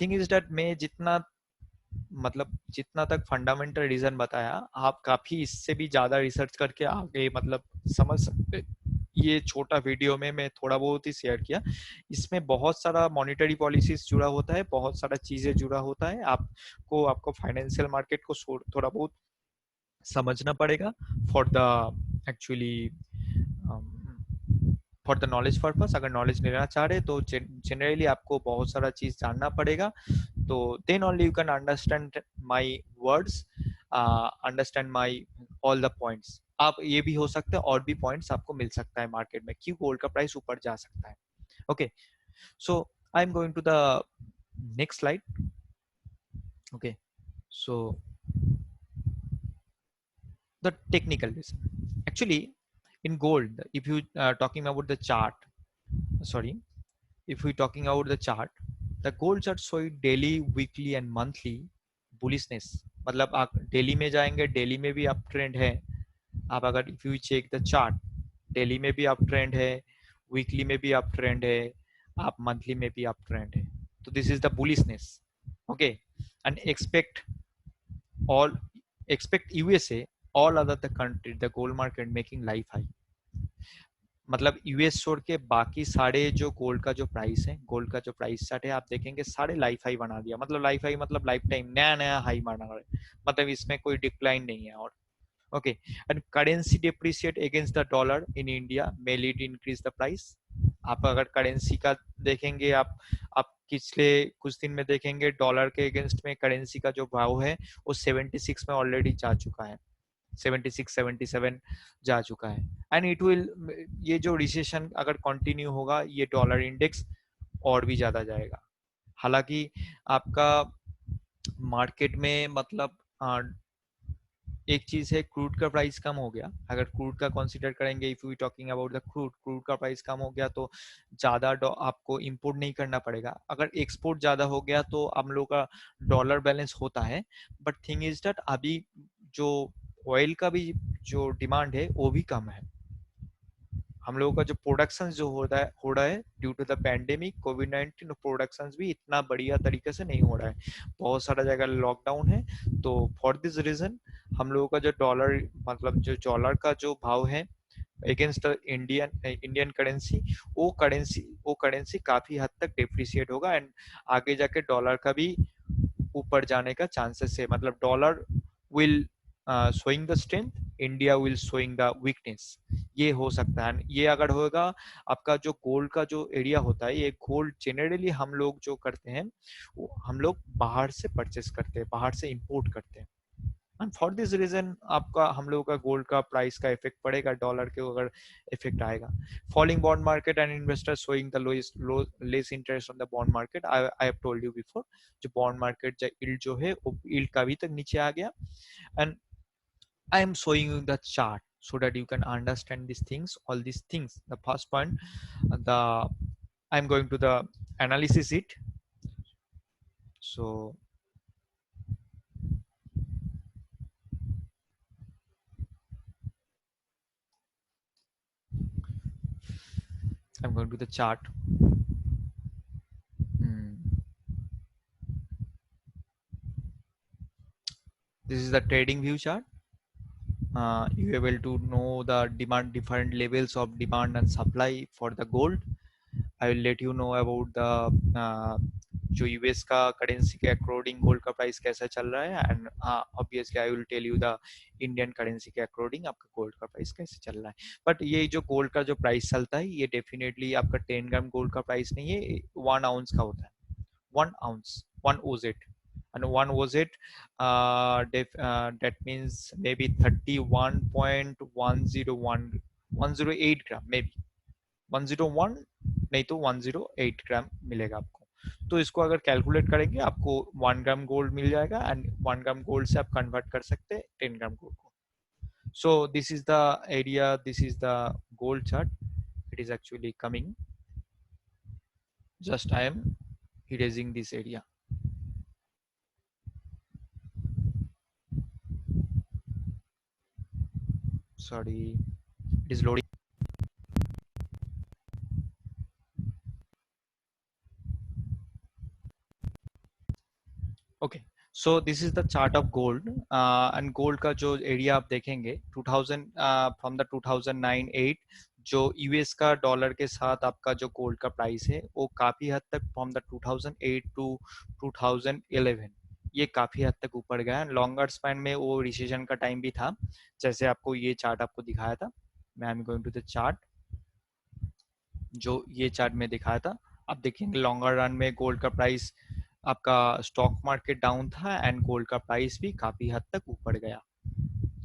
thing is that मैं जितना तक फंडामेंटल रीजन बताया, आप काफी इससे भी ज्यादा रिसर्च करके आगे समझ सकते। ये छोटा वीडियो में मैं थोड़ा बहुत ही शेयर किया, इसमें बहुत सारा मॉनिटरी पॉलिसीज जुड़ा होता है, बहुत सारा चीजें जुड़ा होता है, आपको फाइनेंशियल मार्केट को थोड़ा बहुत समझना पड़ेगा for the actually for the knowledge purpose. अगर नॉलेज लेना चाह रहे तो जनरली आपको बहुत सारा चीज जानना पड़ेगा, तो then only you can understand my words, understand my all the points. आप ये भी हो सकता है और भी पॉइंट्स आपको मिल सकता है मार्केट में, क्यों गोल्ड का प्राइस ऊपर जा सकता है। Okay, so I am going to the next slide. Okay, so the technical reason, actually in gold, if you talking about the chart, sorry, if we talking about the chart, the gold chart show daily, weekly and monthly bullishness। मतलब आप daily में जाएंगे, daily में भी up trend है। आप अगर if you check the chart, daily में भी अप ट्रेंड है, वीकली में भी अप ट्रेंड है, आप मंथली में भी अप ट्रेंड है, तो this is the bullishness. Okay, and all expect USA, all other the country, the gold market making life high। मतलब यूएस छोड़ के बाकी सारे जो गोल्ड का जो प्राइस है, गोल्ड का जो प्राइस चार्ट है, आप देखेंगे सारे लाइफ हाई बना दिया। मतलब लाइफ हाई मतलब लाइफ टाइम नया नया हाई बना रहा है, मतलब इसमें कोई डिक्लाइन नहीं है। और okay, and currency depreciate against the dollar in India may lead increase the price. आप अगर करेंसी का देखेंगे, आप पिछले कुछ दिन में देखेंगे डॉलर के अगेंस्ट में करेंसी का जो भाव है वो 76 में ऑलरेडी जा चुका है, 76 77 जा चुका है। एंड इट विल, ये जो रिसेशन अगर कंटिन्यू होगा, ये डॉलर इंडेक्स और भी ज्यादा जाएगा। हालांकि आपका मार्केट में एक चीज है, क्रूड का प्राइस कम हो गया। अगर क्रूड का कंसीडर करेंगे, if we talking about the crude का प्राइस कम हो गया तो ज्यादा आपको इंपोर्ट नहीं करना पड़ेगा। अगर एक्सपोर्ट ज्यादा हो गया तो हम लोग का डॉलर बैलेंस होता है, बट थिंग इज दैट अभी जो ऑयल का भी जो डिमांड है वो भी कम है। हम लोगों का जो प्रोडक्शन जो हो रहा है ड्यू टू द पैंडेमिक कोविड-19, प्रोडक्शन भी इतना बढ़िया तरीके से नहीं हो रहा है, बहुत सारा जगह लॉकडाउन है। तो फॉर दिस रीजन हम लोगों का जो डॉलर, मतलब जो डॉलर का जो भाव है अगेंस्ट इंडियन करेंसी, वो करेंसी काफी हद तक डिप्रिशिएट होगा, एंड आगे जाके डॉलर का भी ऊपर जाने का चांसेस है। मतलब dollar will showing the strength, India will showing the weakness, ये हो सकता है। ये अगर होगा, आपका जो गोल्ड का जो एरिया होता है, ये गोल्ड जनरली हम लोग जो करते हैं, हम लोग बाहर से परचेस करते हैं, बाहर से इंपोर्ट करते हैं। एंड फॉर दिस रीजन आपका हम लोगों का गोल्ड का प्राइस का इफेक्ट पड़ेगा, डॉलर के अगर इफेक्ट आएगा। Falling bond market and investor showing the less interest on the bond market, I have told you before, जो बॉन्ड मार्केट जो यील्ड जो है वो यील्ड का अभी तक नीचे आ गया। And I am showing you the chart so that you can understand these things, all these things. The first point, the I'm going to the analysis it. So I'm going to the chart. Hmm. This is the trading view chart. you able to know the demand, different levels of demand and supply for the gold. I will let you know about the जो US का currency के according gold का price कैसा चल रहा है, and obviously I will tell you the Indian currency के according आपका गोल्ड का प्राइस कैसे चल रहा है. बट ये जो गोल्ड का जो प्राइस चलता है ये डेफिनेटली आपका 10 ग्राम गोल्ड का प्राइस नहीं है, 1 आउंस का होता है. 1 ounce, 1 oz, and 1 oz that means maybe 31.108 gram, maybe 101 नहीं तो 108 ग्राम मिलेगा आपको. तो इसको अगर कैलकुलेट करेंगे आपको 1 ग्राम गोल्ड मिल जाएगा, एंड 1 ग्राम गोल्ड से आप कन्वर्ट कर सकते हैं 10 ग्राम गोल्ड को. So this is the area, this is the gold chart. It is actually coming. Just I am erasing this area. Sorry, it is loading. Okay, so this is the chart of gold, and gold का जो area आप देखेंगे 2000 from the 2009-8 जो US का dollar के साथ आपका जो गोल्ड का प्राइस है वो काफी हद तक फ्रॉम द 2008 टू 2011 ये काफी हद तक ऊपर गया. लॉन्गर स्पैन में वो रिसेशन का टाइम भी था, जैसे आपको ये चार्ट आपको दिखाया था. मैं I am going to the chart, जो ये चार्ट में दिखाया था. आप देखेंगे लॉन्गर रन में गोल्ड का प्राइस, आपका स्टॉक मार्केट डाउन था एंड गोल्ड का प्राइस भी काफी हद तक ऊपर गया.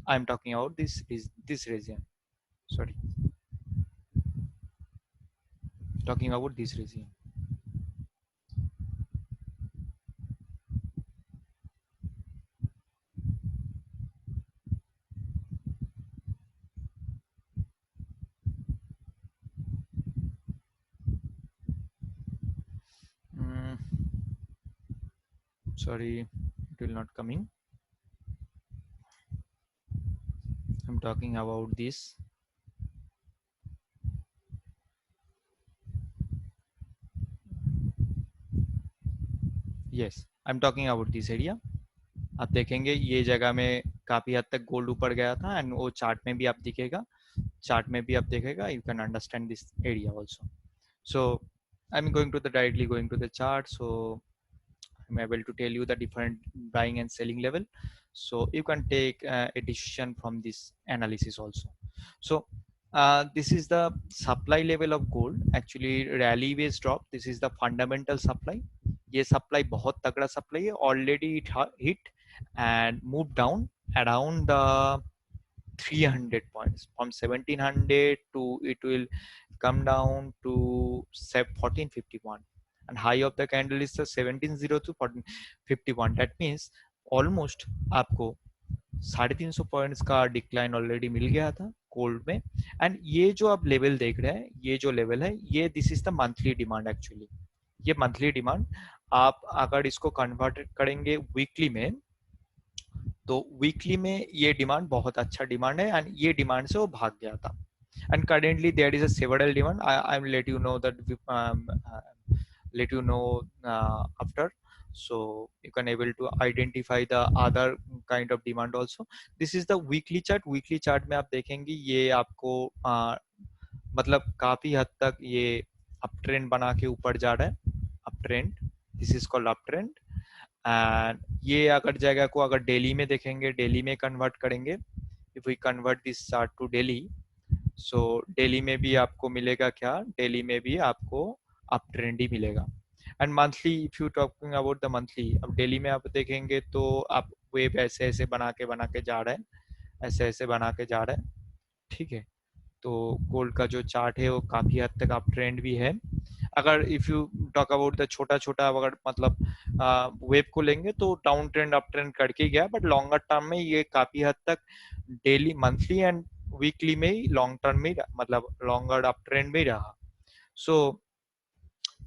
I am talking about this reason, sorry, talking about this region. Sorry, it will not coming. I'm talking about this. Yes, I'm talking about this area. आप देखेंगे ये जगह में काफी हद तक गोल्ड ऊपर गया था, एंड वो चार्ट में भी आप दिखेगा, चार्ट में भी आप देखेगा. You can understand this area also. So I'm going to the directly going to the chart. So I'm able to tell you the different buying and selling level. So you can take a decision from this analysis also. So this is the supply level of gold. Actually, rally waves drop. This is the fundamental supply. ये supply बहुत तगड़ा supply है. Already it hit and moved down around the 300 points from 1700 to it will come down to 1451, and high of the candle is the 1702 to 1451. That means almost आपको 350 points का decline already मिल गया था gold में. And ये जो आप level देख रहे हैं, ये जो लेवल है, ये this is the monthly demand. Actually ये मंथली डिमांड, आप अगर इसको कन्वर्ट करेंगे वीकली में, तो वीकली में ये डिमांड बहुत अच्छा डिमांड है, एंड ये डिमांड से वो भाग गया था. And currently there is a several demand. I will let you know that let you know after, so you can able to identify the other kind of demand also. This is the weekly chart. Weekly chart में आप देखेंगे ये आपको मतलब काफी हद तक ये अप ट्रेंड बना के ऊपर जा रहा है. Up trend, this is called up trend. And ये अगर जगह को अगर डेली में देखेंगे, डेली में कन्वर्ट करेंगे, if we convert this chart to daily, so daily में भी आपको मिलेगा क्या, डेली में भी आपको अप ट्रेंड ही मिलेगा. And monthly, if you talking about the monthly, अब डेली में आप देखेंगे तो आप वेव ऐसे ऐसे बना के जा रहा है, ऐसे ऐसे बना के जा रहा है. ठीक है, तो गोल्ड का जो चार्ट है वो काफी हद तक अप ट्रेंड भी है. अगर if you talk about the छोटा छोटा अगर मतलब वेव को लेंगे तो डाउन ट्रेंड अप ट्रेंड करके गया, बट लॉन्गर टर्म में ये काफी हद तक डेली, मंथली एंड वीकली में ही लॉन्ग टर्म में मतलब लॉन्गर अप ट्रेंड में ही रहा. So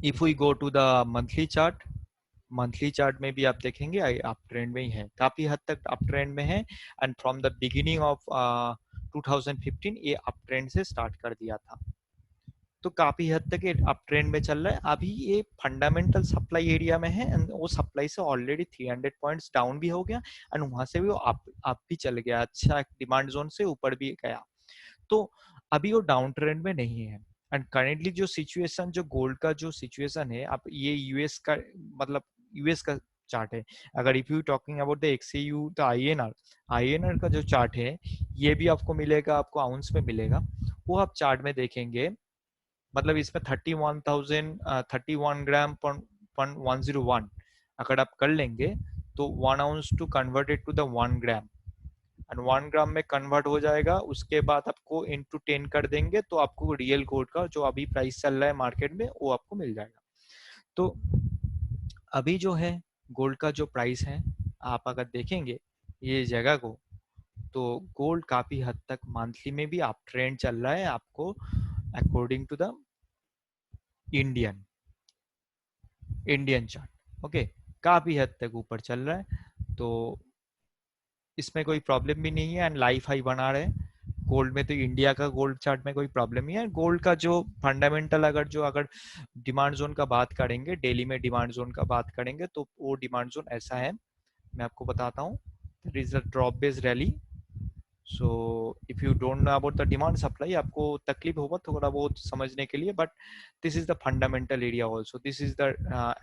if we go to the monthly chart, monthly chart में भी आप देखेंगे अप ट्रेंड में ही है, काफी हद तक अप ट्रेंड में है. And from the beginning of 2015 ये अप ट्रेंड से स्टार्ट कर दिया था. तो काफी हद तक ये अप ट्रेंड में चल रहा है। अभी ये फंडामेंटल सप्लाई एरिया में है एंड वो सप्लाई से ऑलरेडी 300 पॉइंट्स डाउन भी हो गया एंड वहां से भी वो अप भी चल गया, अच्छा डिमांड जोन से ऊपर भी गया। तो अभी वो डाउन ट्रेंड में नहीं है एंड करेंटली जो सिचुएशन, जो गोल्ड का जो सिचुएशन है, आप ये यूएस का मतलब यूएस का चार्ट है। अगर if you talking about the एक्सयू तो आईएनआर, आईएनआर का जो चार्ट है ये भी आपको मिलेगा, आपको आउंस में मिलेगा। वो आप चार्ट में देखेंगे, मतलब इसमें 31,000 31 ग्राम पॉइंट 101 अगर आप कर लेंगे तो 1 ounce to converted to the 1 gram and 1 gram में कन्वर्ट हो जाएगा। उसके बाद आपको इंटू 10 कर देंगे तो आपको रियल गोल्ड का जो अभी प्राइस चल रहा है मार्केट में वो आपको मिल जाएगा। तो अभी जो है गोल्ड का जो प्राइस है, आप अगर देखेंगे ये जगह को, तो गोल्ड काफी हद तक मंथली में भी आप ट्रेंड चल रहा है आपको according to the Indian Indian chart. Okay, काफी हद तक ऊपर चल रहा है, तो इसमें कोई प्रॉब्लम भी नहीं है एंड लाइफ हाई बना रहे हैं गोल्ड में। तो इंडिया का गोल्ड चार्ट में कोई प्रॉब्लम नहीं है। गोल्ड का जो फंडामेंटल अगर डिमांड जोन का बात करेंगे, डेली में डिमांड जोन का बात करेंगे, तो वो डिमांड जोन ऐसा है, मैं आपको बताता हूँ। It is a drop based rally. So if you don't know about the demand supply, आपको तकलीफ होगा थोड़ा बहुत समझने के लिए, but this is the fundamental area also. This is the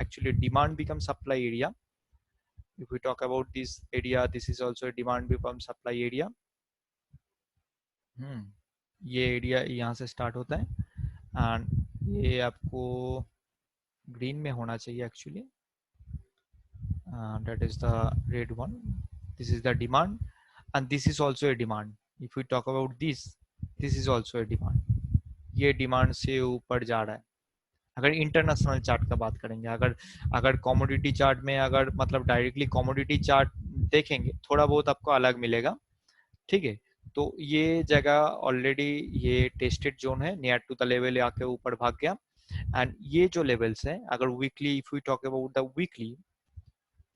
actually demand become supply area. if we talk about this area, this is also a demand become supply area। ये area यहाँ से स्टार्ट होता है and ये आपको green में होना चाहिए actually, that is the red one। this is the demand and this is also a demand। if we talk about this is also a demand। ये डिमांड से ऊपर जा रहा है। अगर इंटरनेशनल चार्ट का बात करेंगे, अगर अगर कमोडिटी चार्ट में अगर मतलब डायरेक्टली कमोडिटी चार्ट देखेंगे, थोड़ा बहुत आपको अलग मिलेगा, ठीक है। तो ये जगह ऑलरेडी ये टेस्टेड जोन है, नियर टू द लेवल आके ऊपर भाग गया एंड ये जो लेवल्स है, अगर weekly if we talk about the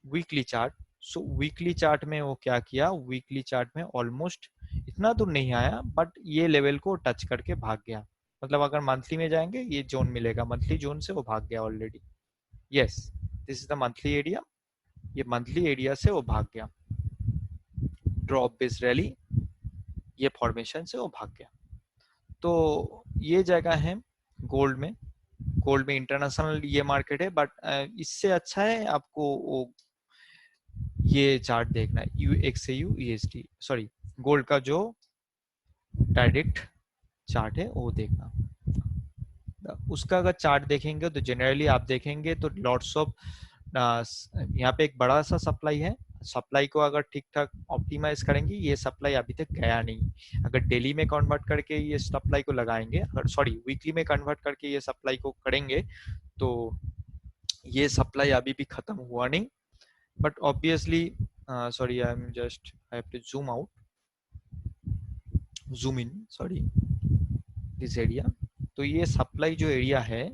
weekly chart, so weekly chart में वो क्या किया, वीकली चार्ट में ऑलमोस्ट इतना दूर नहीं आया बट ये लेवल को टच करके भाग गया। मतलब अगर मंथली में जाएंगे ये जोन मिलेगा, मंथली जोन से वो भाग गया already. Yes, this is the monthly area. ये मंथली एरिया से वो भाग गया, ड्रॉप बेस्ड रैली, ये फॉर्मेशन से वो भाग गया। तो ये जगह है गोल्ड में। गोल्ड में इंटरनेशनल ये मार्केट है, बट इससे अच्छा है आपको वो ये चार्ट देखना है, you x you E S T, sorry gold का जो डायरेक्ट चार्ट है वो देखना। उसका अगर चार्ट देखेंगे तो जनरली आप देखेंगे तो लॉट्स ऑफ यहाँ पे एक बड़ा सा सप्लाई है। सप्लाई को अगर ठीक ठाक ऑप्टिमाइज करेंगे, ये सप्लाई अभी तक गया नहीं। अगर डेली में कन्वर्ट करके ये सप्लाई को लगाएंगे, अगर सॉरी वीकली में कन्वर्ट करके ये सप्लाई को करेंगे, तो ये सप्लाई अभी भी खत्म हुआ नहीं। But obviously sorry I am just I have to zoom out, zoom in, sorry this area. तो ये सप्लाई जो एरिया है,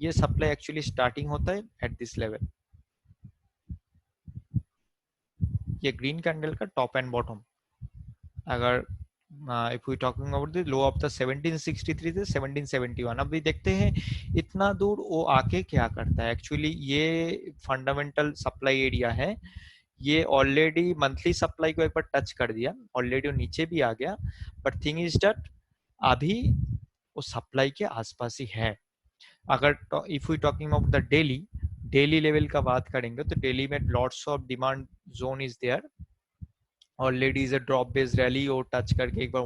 ये सप्लाई एक्चुअली स्टार्टिंग होता है एट दिस लेवल। ये ग्रीन कैंडल का टॉप एंड बॉटम, अगर if we talking about the low of the 1763 से 1771, अभी देखते हैं इतना दूर वो आके क्या करता है। एक्चुअली ये फंडामेंटल सप्लाई एरिया है, ये ऑलरेडी मंथली सप्लाई को एक बार टच कर दिया, ऑलरेडी वो नीचे भी आ गया, बट थिंग इज दैट अभी वो सप्लाई के आसपास ही है। अगर if we talking about the daily level का बात करेंगे, तो डेली में lots of demand zone is there. Already is a drop based rally, और टच करके एक बार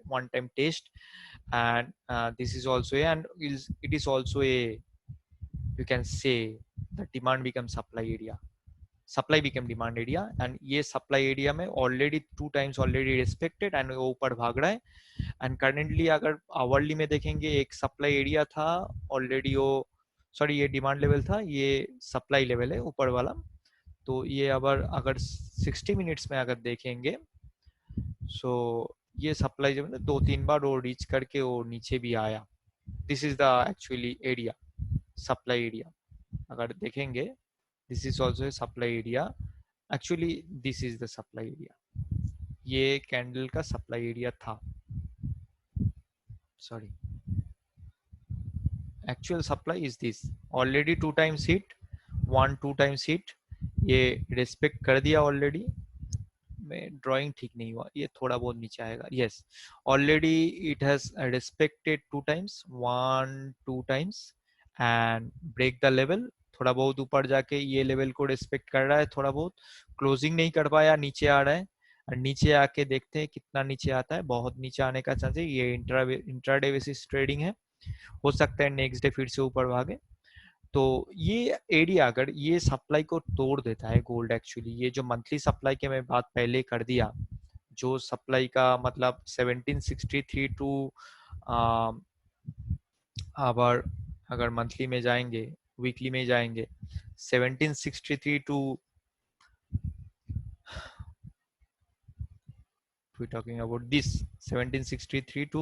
one time test and this is also and it is also a, you can say the demand become supply area, supply become demand area and ये supply area में already 2 times already respected and वो ऊपर भाग रहा है। And currently अगर hourly में देखेंगे, एक सप्लाई एरिया था ऑलरेडी, वो सॉरी ये डिमांड लेवल था, ये सप्लाई लेवल है ऊपर वाला। तो ये अगर 60 मिनट्स में अगर देखेंगे, सो ये सप्लाई जो है ना 2-3 बार वो रीच करके वो नीचे भी आया। This is the actually area, supply area अगर देखेंगे, this is also supply area. Actually this is the supply area, ये कैंडल का सप्लाई एरिया था, sorry actual supply is this, already 2 times hit, 1-2 times hit, ये respect कर दिया already. में drawing ठीक नहीं हुआ, ये थोड़ा बहुत नीचे आएगा। Yes, already it has respected 2 times, 1-2 times and break the level. थोड़ा बहुत ऊपर जाके ये लेवल को रिस्पेक्ट कर रहा है, थोड़ा बहुत क्लोजिंग नहीं कर पाया, नीचे आ रहा है। और नीचे आके देखते हैं कितना नीचे आता है, बहुत नीचे आने का चांस है। ये इंट्राडे बेसिस ट्रेडिंग है, हो सकता है नेक्स्ट डे फिर से ऊपर भागे। तो ये एरिया अगर ये सप्लाई को तोड़ देता है गोल्ड, एक्चुअली ये जो मंथली सप्लाई की मैं बात पहले कर दिया, जो सप्लाई का मतलब 1763 टू आवर, अगर मंथली में जाएंगे, वीकली में जाएंगे, 1763 to we talking about this 1763 to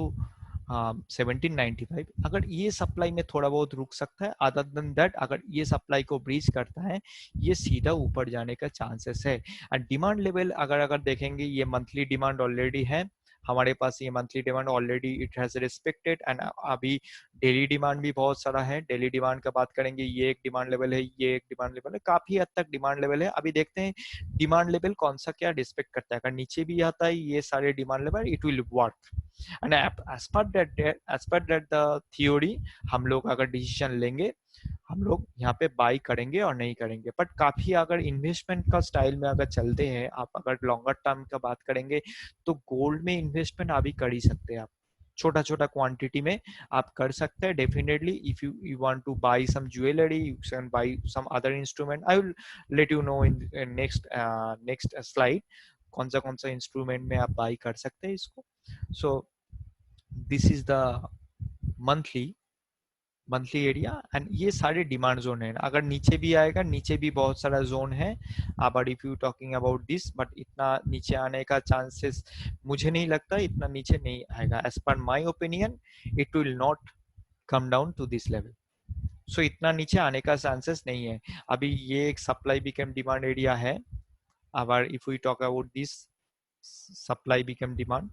1795, अगर ये सप्लाई में थोड़ा बहुत रुक सकता है, अदर देन दैट अगर ये सप्लाई को ब्रीच करता है, ये सीधा ऊपर जाने का चांसेस है। एंड डिमांड लेवल अगर अगर देखेंगे, ये मंथली डिमांड ऑलरेडी है हमारे पास, ये monthly demand already it has respected. And अभी डेली डिमांड भी बहुत सारा है। डेली डिमांड का बात करेंगे, ये एक डिमांड लेवल है, ये एक डिमांड लेवल है, काफी हद तक डिमांड लेवल है। अभी देखते हैं डिमांड लेवल कौन सा क्या रिस्पेक्ट करता है। अगर नीचे भी आता है ये सारे demand level, it will work. And as per that the theory, हम लोग अगर डिसीजन लेंगे, हम लोग यहाँ पे बाई करेंगे और नहीं करेंगे। बट काफी अगर इन्वेस्टमेंट का स्टाइल में अगर चलते हैं, आप अगर लॉन्गर टर्म का बात करेंगे, तो गोल्ड में इन्वेस्टमेंट अभी कर ही सकते हैं आप, छोटा छोटा क्वांटिटी में आप कर सकते हैं definitely. If you want to buy some jewellery, you can buy some other instrument. I will let you know in next slide कौन सा इंस्ट्रूमेंट में आप बाय कर सकते हैं इसको। सो this is the monthly area and ये सारे डिमांड जोन है। अगर नीचे भी आएगा, नीचे भी बहुत सारा जोन है। But if you talking about this, but इतना नीचे आने का चांसेस मुझे नहीं लगता, इतना नीचे नहीं आएगा। As per my opinion, it will not come down to this level. So इतना नीचे आने का चांसेस नहीं है। अभी ये एक सप्लाई बिकम डिमांड एरिया है। अगर if we talk about this supply become demand,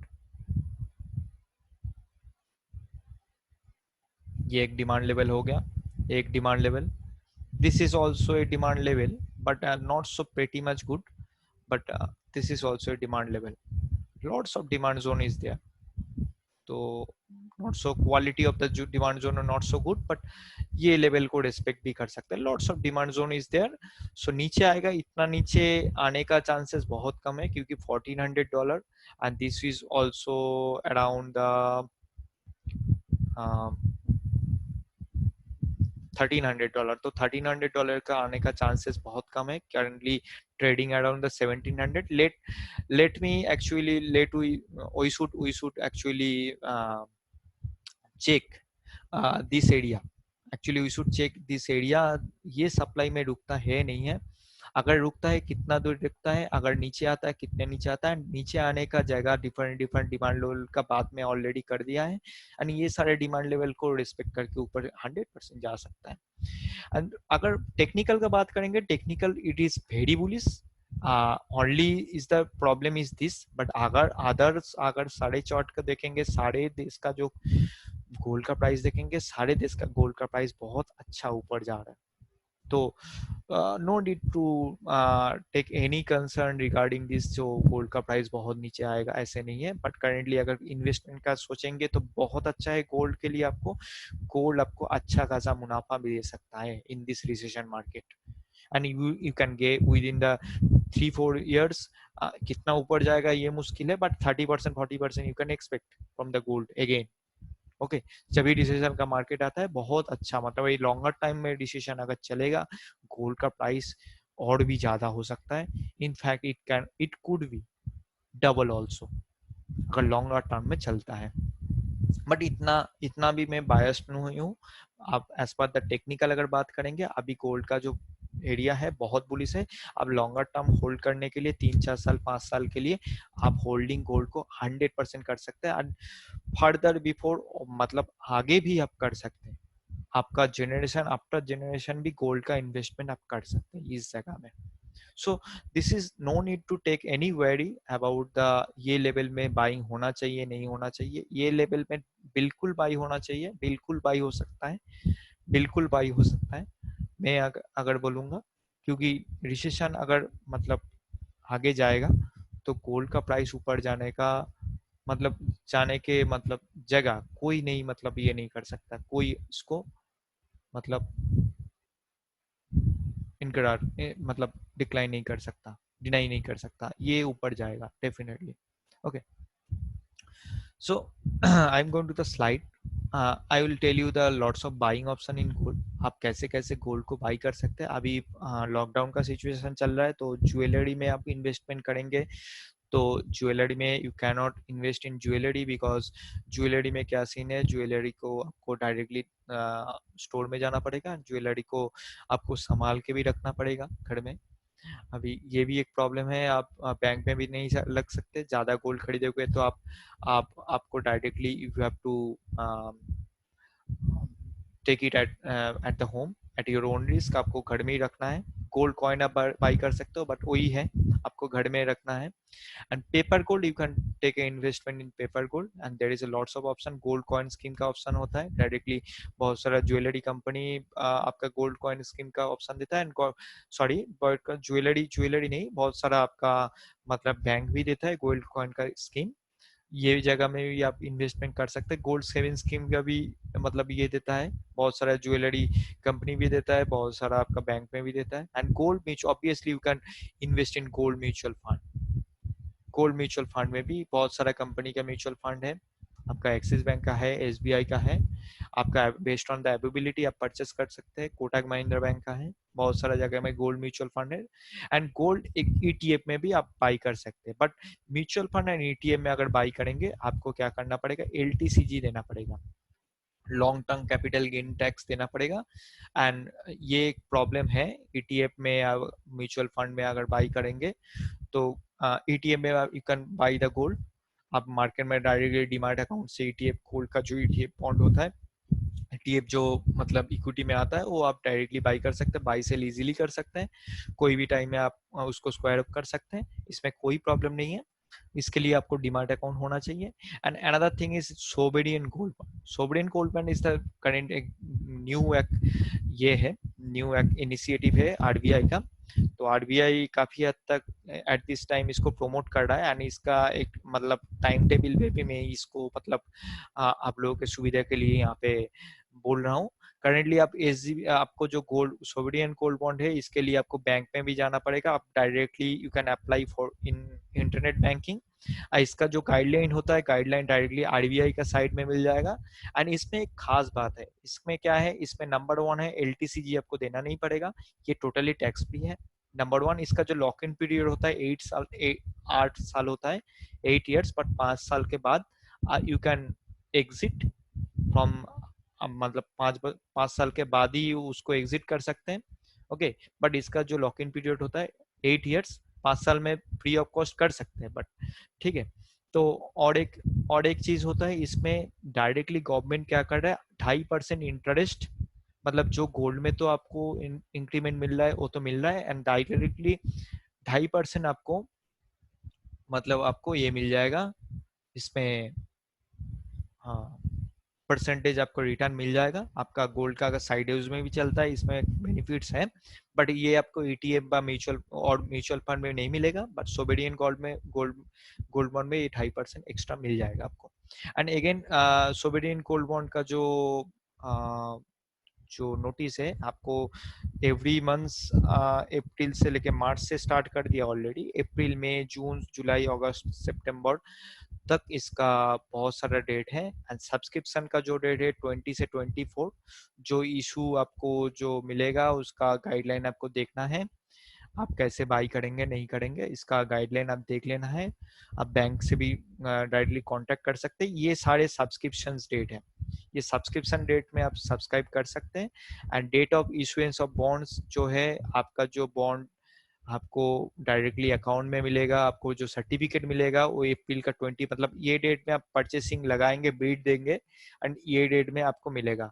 ये एक डिमांड लेवल हो गया, एक demand level. This is also a demand level, but not so pretty much good. But this is also a demand level. Lots of demand zone is there. तो not so quality of the demand zone are not so good, but ये level को respect भी कर सकते हैं। Lots of demand zone is there. So नीचे आएगा, इतना नीचे आने का चांसेस बहुत कम है, क्योंकि $1400 and this is also around the $1300। तो $1300 का आने का चांसेस बहुत कम है। Currently trading around the 1700। Let me actually we should actually check this area. Actually we should check this area, ये सप्लाई में रुकता है नहीं है। अगर रुकता है कितना दूर रुकता है, अगर नीचे आता है कितने नीचे आता है। नीचे आने का जगह डिफरेंट डिमांड लेवल का बात में ऑलरेडी कर दिया है। एंड ये सारे डिमांड लेवल को रिस्पेक्ट करके ऊपर 100% जा सकता है। एंड अगर टेक्निकल का बात करेंगे, technical it is very bullish. Only is the problem is this, but अगर अदर्स अगर सारे चार्ट का देखेंगे, सारे देश का जो गोल्ड का प्राइस देखेंगे, सारे देश का गोल्ड का प्राइस बहुत अच्छा ऊपर जा रहा है। तो no need to take any concern regarding this, जो गोल्ड का प्राइस बहुत नीचे आएगा ऐसे नहीं है। बट करेंटली अगर इन्वेस्टमेंट का सोचेंगे तो बहुत अच्छा है गोल्ड के लिए। आपको गोल्ड आपको अच्छा खासा मुनाफा भी दे सकता है in this recession market. And you can get with in the 3-4 years। कितना ऊपर जाएगा ये मुश्किल है, but 30% 40% you can expect from the gold again. Okay, जब भी डिसीजन का मार्केट आता है बहुत अच्छा, मतलब ये लॉन्गर टाइम में डिसीजन अगर चलेगा, गोल्ड का प्राइस और भी ज्यादा हो सकता है। In fact it could be double also, अगर लॉन्गर टर्म में चलता है। बट इतना भी मैं बायस्ड नहीं हूँ। आप एज पर द टेक्निकल अगर बात करेंगे, अभी गोल्ड का जो एरिया है बहुत बुलिश है। अब लॉन्गर टर्म होल्ड करने के लिए 3-4 साल 5 साल के लिए आप होल्डिंग गोल्ड को 100% कर सकते हैं। एंड फर्दर बिफोर, मतलब आगे भी आप कर सकते हैं। आपका जनरेशन आफ्टर जनरेशन भी गोल्ड का इन्वेस्टमेंट आप कर सकते हैं इस जगह में। So this is no need to take any worry about the ये लेवल में बाइंग होना चाहिए नहीं होना चाहिए, ये लेवल में बिल्कुल बाई होना चाहिए, बिल्कुल बाई हो सकता है, बिल्कुल बाई हो सकता है, मैं अगर बोलूँगा, क्योंकि रिसेशन अगर मतलब आगे जाएगा तो गोल्ड का प्राइस ऊपर जाने का मतलब जाने के मतलब जगह कोई नहीं, मतलब ये नहीं कर सकता, कोई इसको मतलब इनकरार मतलब डिक्लाइन नहीं कर सकता, डिनाई नहीं कर सकता, ये ऊपर जाएगा definitely. Okay, so I'm going to the slide. I will tell you the lots of buying option in gold. आप कैसे कैसे गोल्ड को बाई कर सकते हैं। अभी लॉकडाउन का सिचुएशन चल रहा है, तो ज्वेलरी में आप इन्वेस्टमेंट करेंगे तो ज्वेलरी में you can not invest in jewellery, because jewellery में क्या सीन है, ज्वेलरी को आपको डायरेक्टली स्टोर में जाना पड़ेगा, ज्वेलरी को आपको संभाल के भी रखना पड़ेगा घर में। अभी ये भी एक प्रॉब्लम है, आप बैंक में भी नहीं लग सकते, ज़्यादा गोल्ड खरीदोगे तो आप आपको directly you have to take it at the home at your own risk, आपको घर में ही रखना है। गोल्ड कॉइन आप बाई कर सकते हो, बट वही है, आपको घर में रखना है। And paper gold, you can take a investment in paper gold, and there is a lots of option. Gold coin scheme का ऑप्शन होता है डायरेक्टली, बहुत सारा ज्वेलरी कंपनी आपका गोल्ड कॉइन स्कीम का ऑप्शन देता है, and sorry but jewellery jewellery नहीं, बहुत सारा आपका मतलब बैंक भी देता है गोल्ड कॉइन का स्कीम, ये जगह में भी आप इन्वेस्टमेंट कर सकते हैं। गोल्ड सेविंग स्कीम का भी मतलब ये देता है, बहुत सारा ज्वेलरी कंपनी भी देता है, बहुत सारा आपका बैंक में भी देता है। And gold mutual, obviously you can invest in gold mutual fund. Gold mutual fund में भी बहुत सारा कंपनी का म्यूचुअल फंड है, आपका एक्सिस बैंक का है, एसबीआई का है, आपका बेस्ड ऑन द एबिलिटी आप परचेस कर सकते हैं, कोटक महिंद्रा बैंक का है, बहुत सारा जगह में गोल्ड म्यूचुअल फंड है। एंड गोल्ड एक ईटीएफ में भी आप बाई कर सकते हैं, but mutual fund and ETF में अगर बाई करेंगे आपको क्या करना पड़ेगा, एलटीसीजी देना पड़ेगा, long term capital gain tax देना पड़ेगा। एंड ये एक प्रॉब्लम है ईटीएफ में या म्यूचुअल फंड में अगर बाई करेंगे तो। ईटीएफ में you can buy the gold, आप मार्केट में डायरेक्टली डीमार्ट अकाउंट से ईटीएफ गोल्ड का जो ईटीएफ बॉन्ड होता है, ईटीएफ जो मतलब इक्विटी में आता है, वो आप डायरेक्टली बाई कर सकते हैं, बाई सेल इजीली कर सकते हैं, कोई भी टाइम में आप उसको स्क्वायर अप कर सकते हैं, इसमें कोई प्रॉब्लम नहीं है। इसके लिए आपको डीमार्ट अकाउंट होना चाहिए। And another thing is sovereign gold fund. Sovereign gold fund is the current एक न्यू एक ये है, न्यू एक इनिशिएटिव है आरबीआई का, तो आरबीआई काफी हद तक एट दिस टाइम इसको प्रमोट कर रहा है, एंड इसका एक मतलब टाइम टेबल पे भी मैं इसको मतलब आप लोगों के सुविधा के लिए यहाँ पे बोल रहा हूँ। करेंटली आप आपको जो गोल्ड सोवरेन गोल्ड बॉन्ड है, इसके लिए आपको बैंक में भी जाना पड़ेगा, आप directly you can apply for in internet banking. इसका जो गाइडलाइन होता है, गाइडलाइन डायरेक्टली आरबीआई का साइट में मिल जाएगा। एंड इसमें एक खास बात है, इसमें क्या है, इसमें नंबर 1 है एलटीसीजी आपको देना नहीं पड़ेगा, ये टोटली टैक्स फ्री है। नंबर 1, इसका जो लॉक इन पीरियड होता है 8 साल होता है, 8 years, बट 5 साल के बाद यू कैन एग्जिट फ्रॉम, मतलब 5 साल के बाद ही उसको एग्जिट कर सकते हैं। ओके, बट इसका जो लॉक इन पीरियड होता है 8 years, 5 साल में फ्री ऑफ कॉस्ट कर सकते हैं, बट ठीक है। तो और एक चीज होता है इसमें, डायरेक्टली गवर्नमेंट क्या कर रहा है, 2.5% इंटरेस्ट, मतलब जो गोल्ड में तो आपको इंक्रीमेंट मिल रहा है वो तो मिल रहा है, एंड डायरेक्टली 2.5% आपको मतलब आपको ये मिल जाएगा इसमें, हाँ, परसेंटेज आपको रिटर्न मिल जाएगा। आपका गोल्ड का अगर साइड यूज में भी चलता है, इसमें बेनिफिट्स हैं, बट ये आपको ईटीएफ या म्यूचुअल फंड में नहीं मिलेगा, बट सोवेरियन गोल्ड में गोल्ड बॉन्ड में ये 2.5% एक्स्ट्रा मिल जाएगा आपको। And again sovereign gold bond का जो नोटिस है आपको एवरी मंथ अप्रैल से लेके मार्च से स्टार्ट कर दिया ऑलरेडी, अप्रैल मई जून जुलाई अगस्त सितंबर तक इसका बहुत सारा डेट है। एंड सब्सक्रिप्शन का जो डेट है 20 से 24, जो इशू आपको जो मिलेगा उसका गाइडलाइन आपको देखना है, आप कैसे बाई करेंगे नहीं करेंगे इसका गाइडलाइन आप देख लेना है। आप बैंक से भी डायरेक्टली कांटेक्ट कर सकते हैं, ये सारे सब्सक्रिप्शन डेट है, ये सब्सक्रिप्शन डेट में आप सब्सक्राइब कर सकते हैं। And date of issuance of bonds जो है, आपका जो बॉन्ड आपको डायरेक्टली अकाउंट में मिलेगा, आपको जो सर्टिफिकेट मिलेगा वो अप्रैल का 20, मतलब ये डेट में आप परचेसिंग लगाएंगे, बीट देंगे, एंड ये डेट में आपको मिलेगा,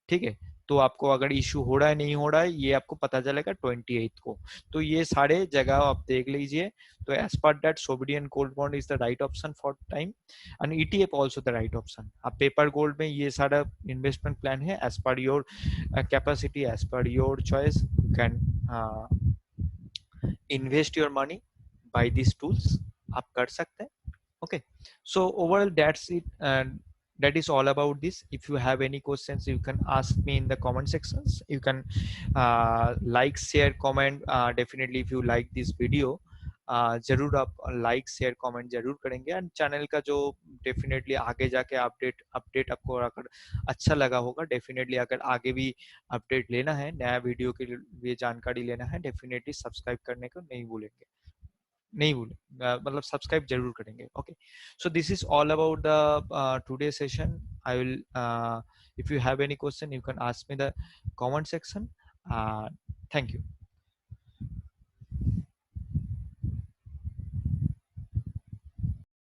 ठीक है। तो आपको अगर इशू हो रहा है नहीं हो रहा है ये आपको पता चलेगा 28 को। तो ये सारे जगह आप देख लीजिए। तो as per that sovereign gold bond is the right option for time and ETF also the right option. अब पेपर गोल्ड में ये सारा इन्वेस्टमेंट प्लान है as per your capacity, as per your choice. You can invest your money by this tools, आप कर सकते हैं। Okay, so overall that's it, and that is all about this. If you have any questions you can ask me in the comment sections. You can like, share, comment. Definitely if you like this video जरूर आप like share comment जरूर करेंगे। And channel का जो definitely आगे जाके update आपको अगर अच्छा लगा होगा, डेफिनेटली अगर आगे भी अपडेट लेना है, नया वीडियो के लिए जानकारी लेना है, डेफिनेटली सब्सक्राइब करने को नहीं भूलेंगे, नहीं भूलें, मतलब सब्सक्राइब जरूर करेंगे। Okay, so this is all about the today session. I will if you have any question you can ask me the comment section. Thank you.